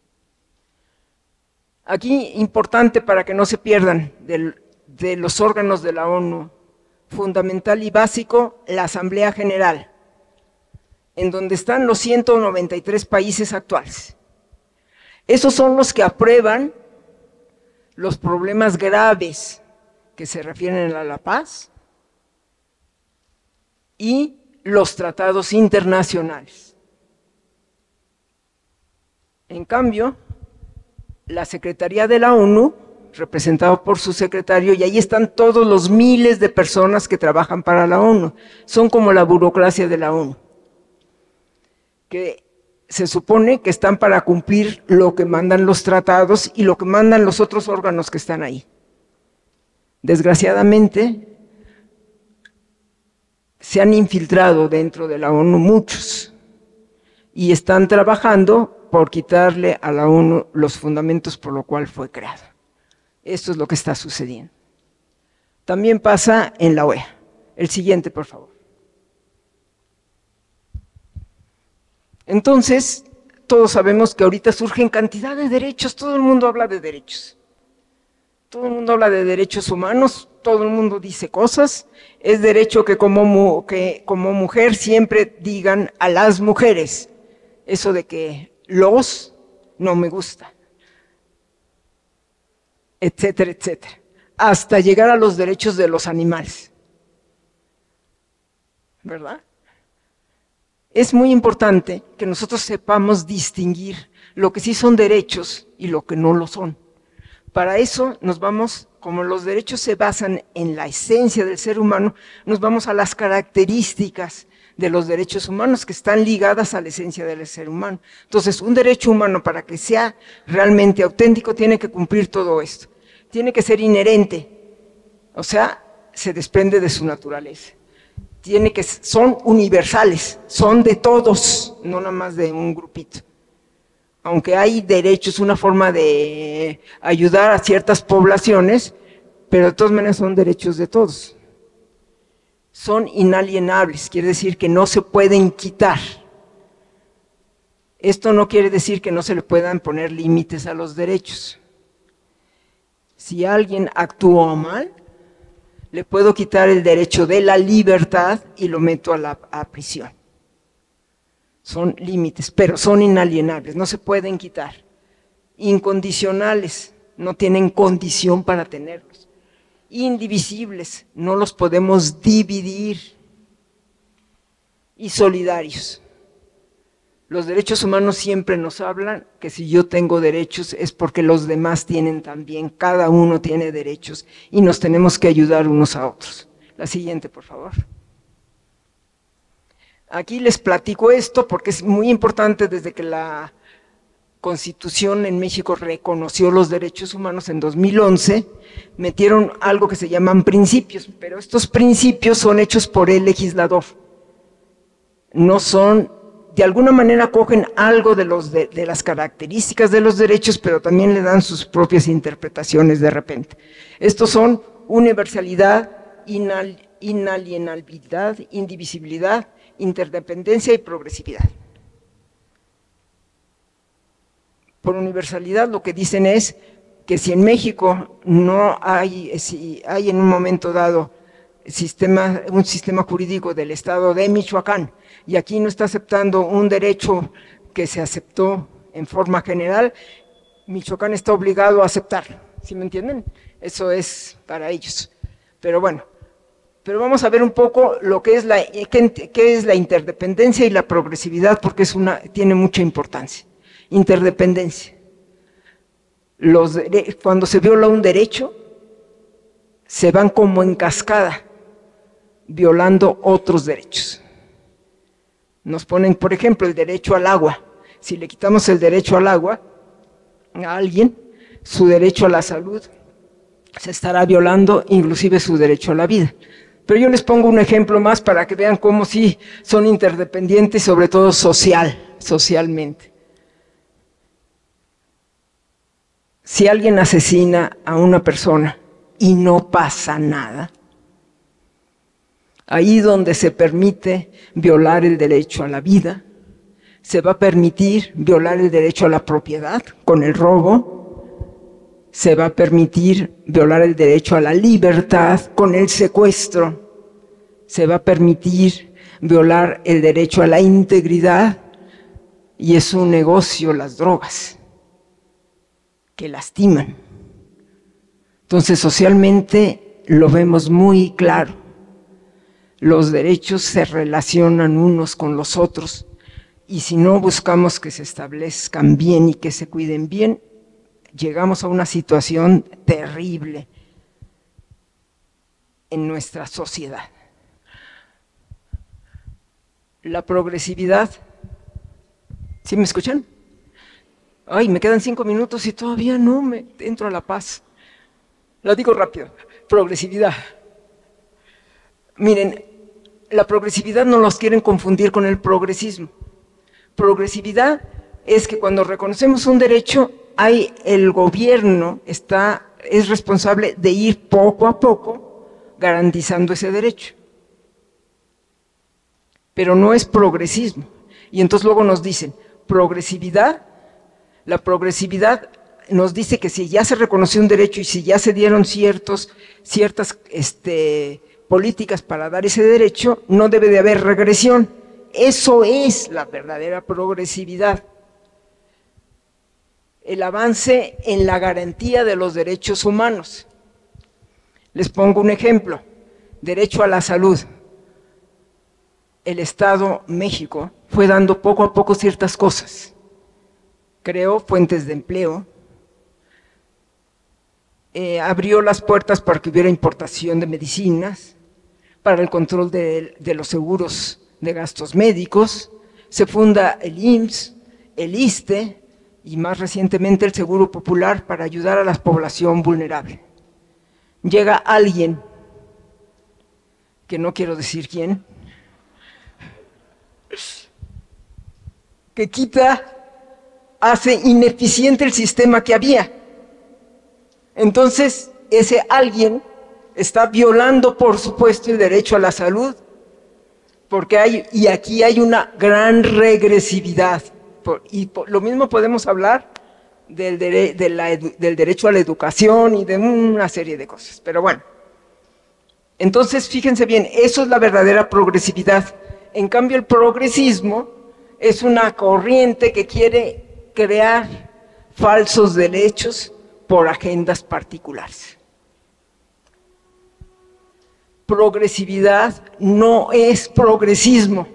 A: Aquí, importante para que no se pierdan, de los órganos de la ONU, fundamental y básico, la Asamblea General, en donde están los 193 países actuales. Esos son los que aprueban los problemas graves que se refieren a la paz y los tratados internacionales. En cambio, la Secretaría de la ONU, representado por su secretario, y ahí están todos los miles de personas que trabajan para la ONU, son como la burocracia de la ONU, que se supone que están para cumplir lo que mandan los tratados y lo que mandan los otros órganos que están ahí. Desgraciadamente, se han infiltrado dentro de la ONU muchos y están trabajando por quitarle a la ONU los fundamentos por lo cual fue creado. Esto es lo que está sucediendo. También pasa en la OEA. El siguiente, por favor. Entonces, todos sabemos que ahorita surgen cantidad de derechos, todo el mundo habla de derechos. Todo el mundo habla de derechos humanos, todo el mundo dice cosas. Es derecho que como mujer siempre digan a las mujeres, eso de que los no me gusta, etcétera, etcétera, hasta llegar a los derechos de los animales, ¿verdad? Es muy importante que nosotros sepamos distinguir lo que sí son derechos y lo que no lo son. Para eso nos vamos, como los derechos se basan en la esencia del ser humano, nos vamos a las características de los derechos humanos que están ligadas a la esencia del ser humano. Entonces, un derecho humano para que sea realmente auténtico tiene que cumplir todo esto. Tiene que ser inherente, o sea, se desprende de su naturaleza. Son universales, son de todos, no nada más de un grupito. Aunque hay derechos, una forma de ayudar a ciertas poblaciones, pero de todas maneras son derechos de todos. Son inalienables, quiere decir que no se pueden quitar. Esto no quiere decir que no se le puedan poner límites a los derechos. Si alguien actuó mal, le puedo quitar el derecho de la libertad y lo meto a prisión. Son límites, pero son inalienables, no se pueden quitar. Incondicionales, no tienen condición para tenerlos. Indivisibles, no los podemos dividir. Y solidarios. Los derechos humanos siempre nos hablan que si yo tengo derechos es porque los demás tienen también, cada uno tiene derechos y nos tenemos que ayudar unos a otros. La siguiente, por favor. Aquí les platico esto porque es muy importante desde que la Constitución en México reconoció los derechos humanos en 2011, metieron algo que se llaman principios, pero estos principios son hechos por el legislador. No son, de alguna manera cogen algo de las características de los derechos, pero también le dan sus propias interpretaciones de repente. Estos son universalidad, inalienabilidad, indivisibilidad, interdependencia y progresividad. Por universalidad lo que dicen es que si en México no hay, si hay en un momento dado un sistema jurídico del estado de Michoacán y aquí no está aceptando un derecho que se aceptó en forma general, Michoacán está obligado a aceptarlo, ¿sí me entienden? Eso es para ellos. Pero bueno, pero vamos a ver un poco lo que es qué es la interdependencia y la progresividad, porque tiene mucha importancia. Interdependencia. Cuando se viola un derecho, se van como en cascada, violando otros derechos. Nos ponen, por ejemplo, el derecho al agua. Si le quitamos el derecho al agua a alguien, su derecho a la salud se estará violando, inclusive su derecho a la vida. Pero yo les pongo un ejemplo más para que vean cómo sí son interdependientes, sobre todo socialmente. Si alguien asesina a una persona y no pasa nada, ahí donde se permite violar el derecho a la vida, se va a permitir violar el derecho a la propiedad con el robo, se va a permitir violar el derecho a la libertad con el secuestro, se va a permitir violar el derecho a la integridad, y es un negocio las drogas, que lastiman. Entonces, socialmente lo vemos muy claro. Los derechos se relacionan unos con los otros, y si no buscamos que se establezcan bien y que se cuiden bien, llegamos a una situación terrible en nuestra sociedad. La progresividad, ¿sí me escuchan? Ay, me quedan 5 minutos y todavía no me entro a la paz. La digo rápido. Progresividad. Miren, la progresividad no los quieren confundir con el progresismo. Progresividad es que cuando reconocemos un derecho, el gobierno es responsable de ir poco a poco garantizando ese derecho. Pero no es progresismo. Y entonces luego nos dicen, progresividad, la progresividad nos dice que si ya se reconoció un derecho y si ya se dieron ciertas políticas para dar ese derecho, no debe de haber regresión. Eso es la verdadera progresividad. El avance en la garantía de los derechos humanos. Les pongo un ejemplo, derecho a la salud. El Estado México fue dando poco a poco ciertas cosas. Creó fuentes de empleo, abrió las puertas para que hubiera importación de medicinas, para el control de los seguros de gastos médicos, se funda el IMSS, el ISSSTE y más recientemente el Seguro Popular para ayudar a la población vulnerable. Llega alguien, que no quiero decir quién, que hace ineficiente el sistema que había. Entonces, ese alguien está violando, por supuesto, el derecho a la salud, porque aquí hay una gran regresividad. Lo mismo podemos hablar del derecho a la educación y de una serie de cosas, pero bueno. Entonces, fíjense bien, eso es la verdadera progresividad. En cambio, el progresismo es una corriente que quiere crear falsos derechos por agendas particulares. Progresividad no es progresismo.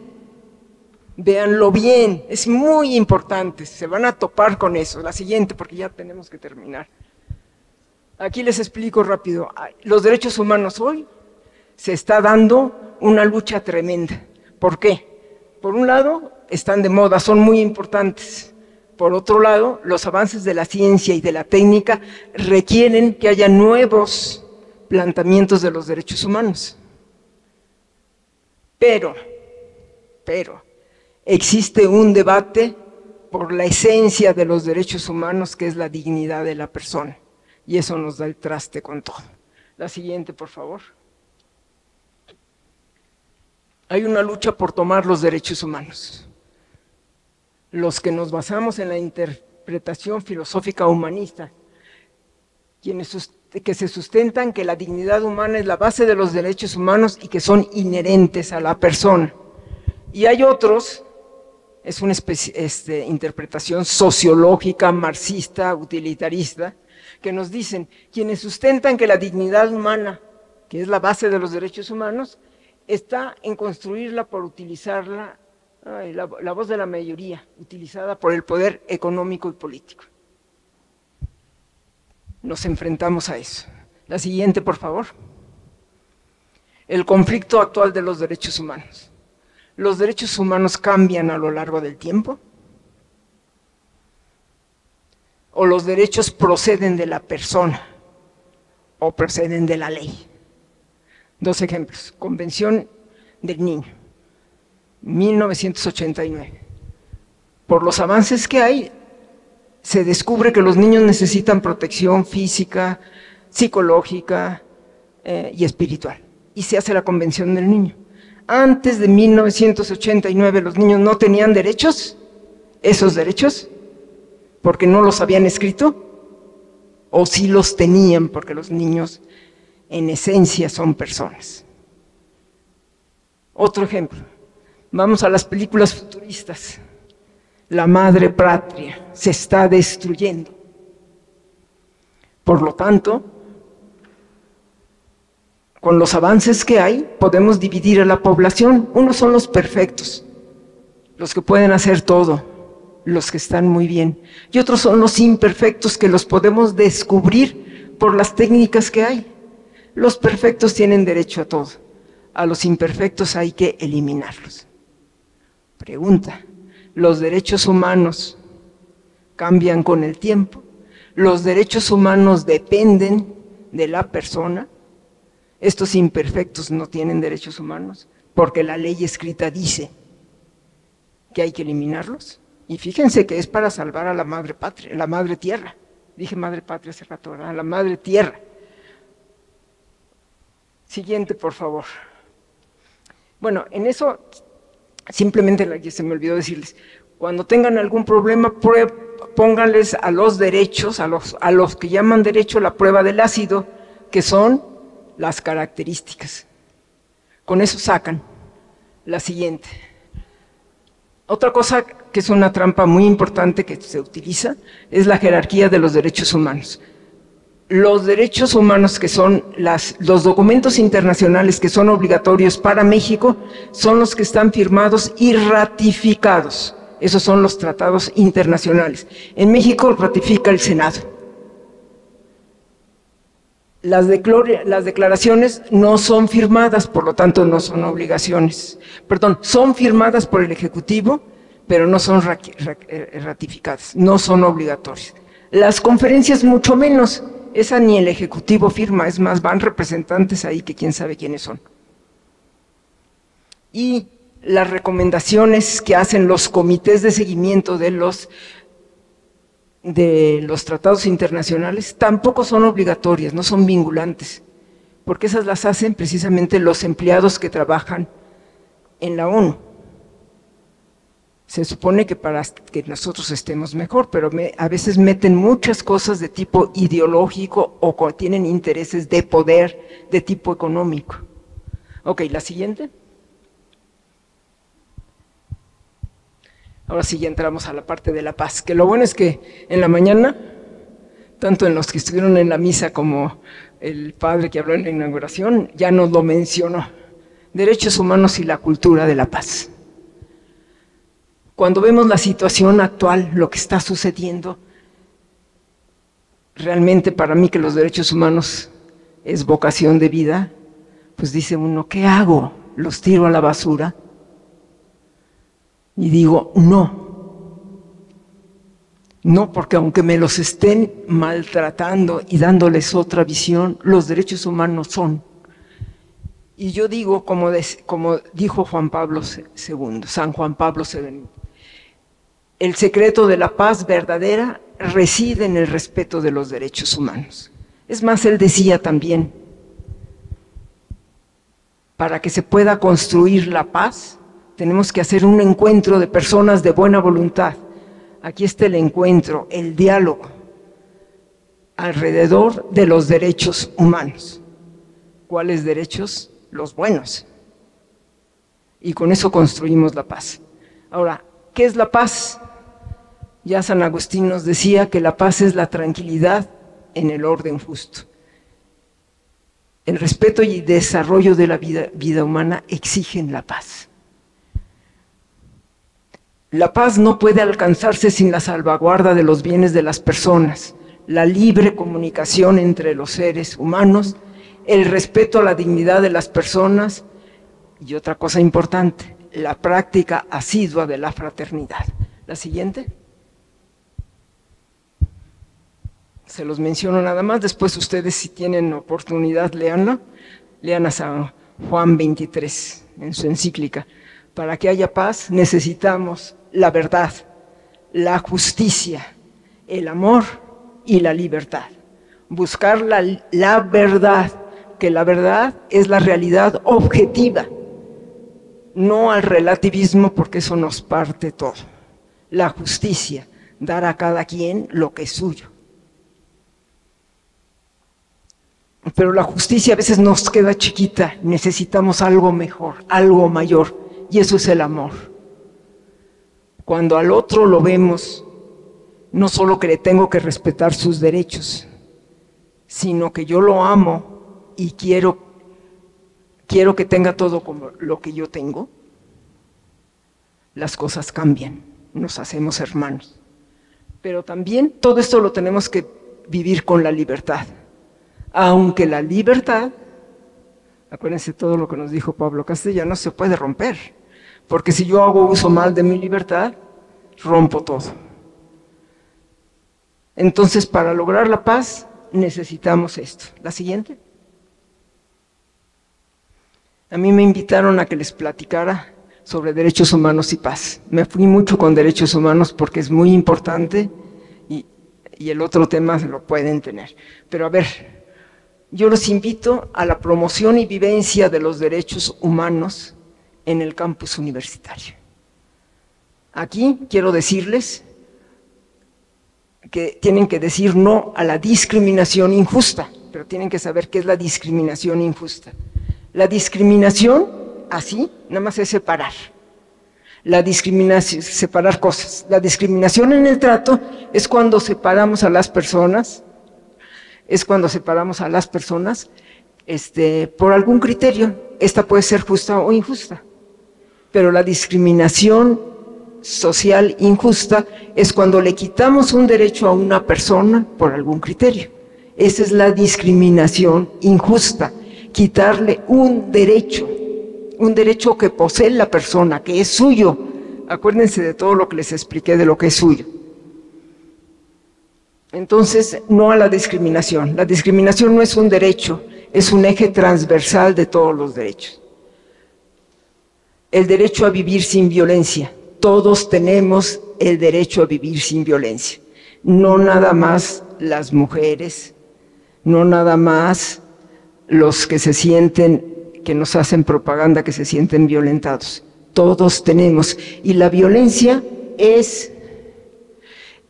A: Véanlo bien, es muy importante, se van a topar con eso. La siguiente, porque ya tenemos que terminar. Aquí les explico rápido. Los derechos humanos hoy se está dando una lucha tremenda. ¿Por qué? Por un lado, están de moda, son muy importantes. Por otro lado, los avances de la ciencia y de la técnica requieren que haya nuevos planteamientos de los derechos humanos. Pero, existe un debate por la esencia de los derechos humanos, que es la dignidad de la persona. Y eso nos da el traste con todo. La siguiente, por favor. Hay una lucha por tomar los derechos humanos. Los que nos basamos en la interpretación filosófica humanista, que se sustentan que la dignidad humana es la base de los derechos humanos y que son inherentes a la persona. Y hay otros, es una interpretación sociológica, marxista, utilitarista, que nos dicen, quienes sustentan que la dignidad humana, que es la base de los derechos humanos, está en construirla por utilizarla, la voz de la mayoría, utilizada por el poder económico y político. Nos enfrentamos a eso. La siguiente, por favor. El conflicto actual de los derechos humanos. ¿Los derechos humanos cambian a lo largo del tiempo? ¿O los derechos proceden de la persona o proceden de la ley? Dos ejemplos. Convención del Niño, 1989. Por los avances que hay, se descubre que los niños necesitan protección física, psicológica y espiritual. Y se hace la Convención del Niño. Antes de 1989, ¿los niños no tenían derechos? ¿Esos derechos? ¿Porque no los habían escrito? ¿O sí los tenían porque los niños en esencia son personas? Otro ejemplo, vamos a las películas futuristas. La madre patria se está destruyendo. Por lo tanto, con los avances que hay, podemos dividir a la población. Unos son los perfectos, los que pueden hacer todo, los que están muy bien. Y otros son los imperfectos, que los podemos descubrir por las técnicas que hay. Los perfectos tienen derecho a todo. A los imperfectos hay que eliminarlos. Pregunta, ¿los derechos humanos cambian con el tiempo? ¿Los derechos humanos dependen de la persona? ¿Estos imperfectos no tienen derechos humanos? porque la ley escrita dice que hay que eliminarlos. Y fíjense que es para salvar a la madre patria, la madre tierra. Dije madre patria hace rato, ¿verdad? La madre tierra. Siguiente, por favor. Bueno, en eso, simplemente se me olvidó decirles, cuando tengan algún problema, pónganles a los derechos, a los que llaman derecho la prueba del ácido, que son las características. Con eso sacan la siguiente. Otra cosa que es una trampa muy importante que se utiliza es la jerarquía de los derechos humanos. Los derechos humanos, que son los documentos internacionales que son obligatorios para México, son los que están firmados y ratificados. Esos son los tratados internacionales. En México ratifica el Senado. Las declaraciones no son firmadas, por lo tanto no son obligaciones. Perdón, son firmadas por el Ejecutivo, pero no son ratificadas, no son obligatorias. Las conferencias mucho menos, esa ni el Ejecutivo firma, es más, van representantes ahí que quién sabe quiénes son. Y las recomendaciones que hacen los comités de seguimiento de los tratados internacionales tampoco son obligatorias, no son vinculantes, porque esas las hacen precisamente los empleados que trabajan en la ONU. Se supone que para que nosotros estemos mejor, pero a veces meten muchas cosas de tipo ideológico o tienen intereses de poder de tipo económico. Ok, la siguiente. Ahora sí ya entramos a la parte de la paz, que lo bueno es que en la mañana, tanto en los que estuvieron en la misa como el padre que habló en la inauguración, ya nos lo mencionó, derechos humanos y la cultura de la paz. Cuando vemos la situación actual, lo que está sucediendo, realmente para mí que los derechos humanos es vocación de vida, pues dice uno, ¿qué hago? ¿Los tiro a la basura? Y digo, no, porque aunque me los estén maltratando y dándoles otra visión, los derechos humanos son. Y yo digo, como dijo Juan Pablo II, San Juan Pablo II, el secreto de la paz verdadera reside en el respeto de los derechos humanos. Es más, él decía también, para que se pueda construir la paz, tenemos que hacer un encuentro de personas de buena voluntad. Aquí está el encuentro, el diálogo, alrededor de los derechos humanos. ¿Cuáles derechos? Los buenos. Y con eso construimos la paz. Ahora, ¿qué es la paz? Ya San Agustín nos decía que la paz es la tranquilidad en el orden justo. El respeto y desarrollo de la vida humana exigen la paz. La paz no puede alcanzarse sin la salvaguarda de los bienes de las personas, la libre comunicación entre los seres humanos, el respeto a la dignidad de las personas y otra cosa importante, la práctica asidua de la fraternidad. La siguiente. Se los menciono nada más, después ustedes si tienen oportunidad léanlo, lean a San Juan 23 en su encíclica. Para que haya paz necesitamos la verdad, la justicia, el amor y la libertad. Buscar la verdad, que la verdad es la realidad objetiva, no al relativismo porque eso nos parte todo. La justicia, dar a cada quien lo que es suyo. Pero la justicia a veces nos queda chiquita, necesitamos algo mejor, algo mayor, y eso es el amor. Cuando al otro lo vemos, no solo que le tengo que respetar sus derechos, sino que yo lo amo y quiero que tenga todo como lo que yo tengo, las cosas cambian, nos hacemos hermanos. Pero también todo esto lo tenemos que vivir con la libertad. Aunque la libertad, acuérdense todo lo que nos dijo Pablo Castellanos, se puede romper, porque si yo hago uso mal de mi libertad, rompo todo. Entonces, para lograr la paz, necesitamos esto. La siguiente. A mí me invitaron a que les platicara sobre derechos humanos y paz. Me fui mucho con derechos humanos porque es muy importante y el otro tema lo pueden tener. Pero a ver, yo los invito a la promoción y vivencia de los derechos humanos en el campus universitario. Aquí quiero decirles que tienen que decir no a la discriminación injusta, pero tienen que saber qué es la discriminación injusta. La discriminación, así, nada más es separar. La discriminación, separar cosas. La discriminación en el trato es cuando separamos a las personas, por algún criterio. Esta puede ser justa o injusta. Pero la discriminación social injusta es cuando le quitamos un derecho a una persona por algún criterio. Esa es la discriminación injusta, quitarle un derecho que posee la persona, que es suyo. Acuérdense de todo lo que les expliqué de lo que es suyo. Entonces, no a la discriminación. La discriminación no es un derecho, es un eje transversal de todos los derechos. El derecho a vivir sin violencia. Todos tenemos el derecho a vivir sin violencia. No nada más las mujeres, no nada más los que se sienten, que nos hacen propaganda, que se sienten violentados. Todos tenemos. Y la violencia es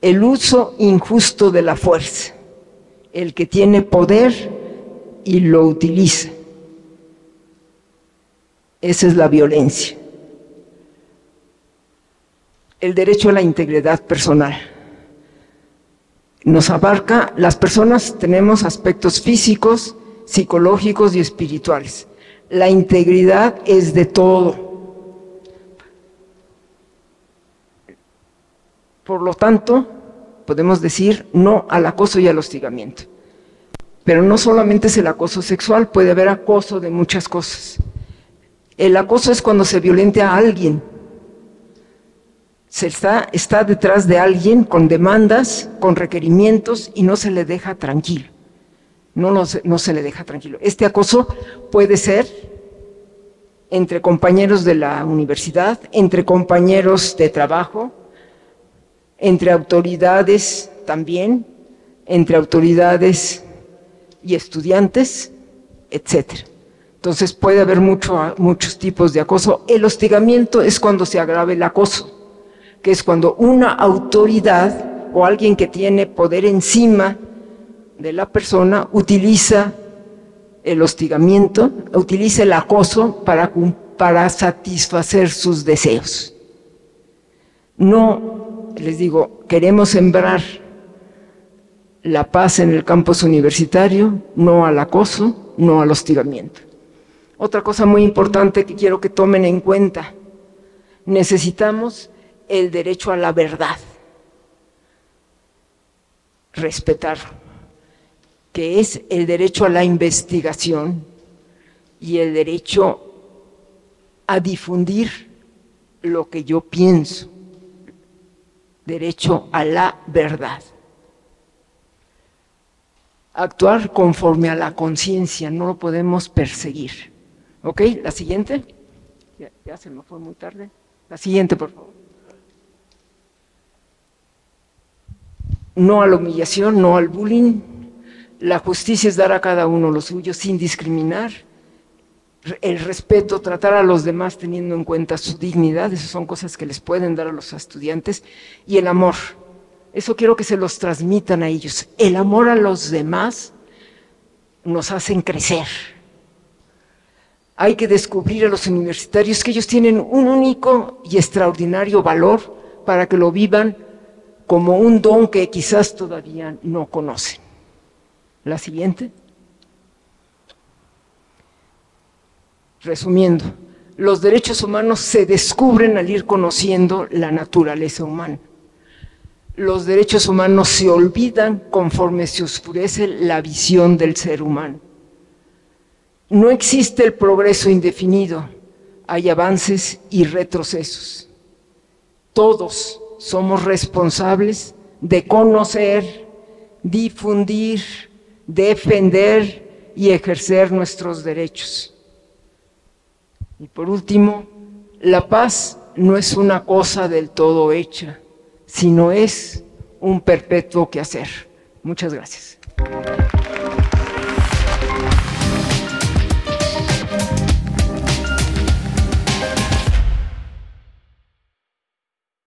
A: el uso injusto de la fuerza. El que tiene poder y lo utiliza. Esa es la violencia. El derecho a la integridad personal. Nos abarca, las personas tenemos aspectos físicos, psicológicos y espirituales. La integridad es de todo. Por lo tanto, podemos decir no al acoso y al hostigamiento. Pero no solamente es el acoso sexual, puede haber acoso de muchas cosas. El acoso es cuando se violenta a alguien. Está detrás de alguien con demandas, con requerimientos y no se le deja tranquilo. No se le deja tranquilo. Este acoso puede ser entre compañeros de la universidad, entre compañeros de trabajo, entre autoridades también, entre autoridades y estudiantes, etc. Entonces puede haber muchos tipos de acoso. El hostigamiento es cuando se agrava el acoso, que es cuando una autoridad o alguien que tiene poder encima de la persona utiliza el hostigamiento, utiliza el acoso para satisfacer sus deseos. No, les digo, queremos sembrar la paz en el campus universitario, no al acoso, no al hostigamiento. Otra cosa muy importante que quiero que tomen en cuenta, necesitamos el derecho a la verdad, respetarlo, que es el derecho a la investigación y el derecho a difundir lo que yo pienso, derecho a la verdad. Actuar conforme a la conciencia, no lo podemos perseguir. ¿Ok? La siguiente. Ya se me fue muy tarde. La siguiente, por favor. No a la humillación, no al bullying. La justicia es dar a cada uno lo suyo sin discriminar. El respeto, tratar a los demás teniendo en cuenta su dignidad, esas son cosas que les pueden dar a los estudiantes. Y el amor, eso quiero que se los transmitan a ellos. El amor a los demás nos hacen crecer. Hay que descubrir a los universitarios que ellos tienen un único y extraordinario valor para que lo vivan como un don que quizás todavía no conocen. La siguiente. Resumiendo, los derechos humanos se descubren al ir conociendo la naturaleza humana. Los derechos humanos se olvidan conforme se oscurece la visión del ser humano. No existe el progreso indefinido, hay avances y retrocesos. Todos somos responsables de conocer, difundir, defender y ejercer nuestros derechos. Y por último, la paz no es una cosa del todo hecha, sino es un perpetuo quehacer. Muchas gracias.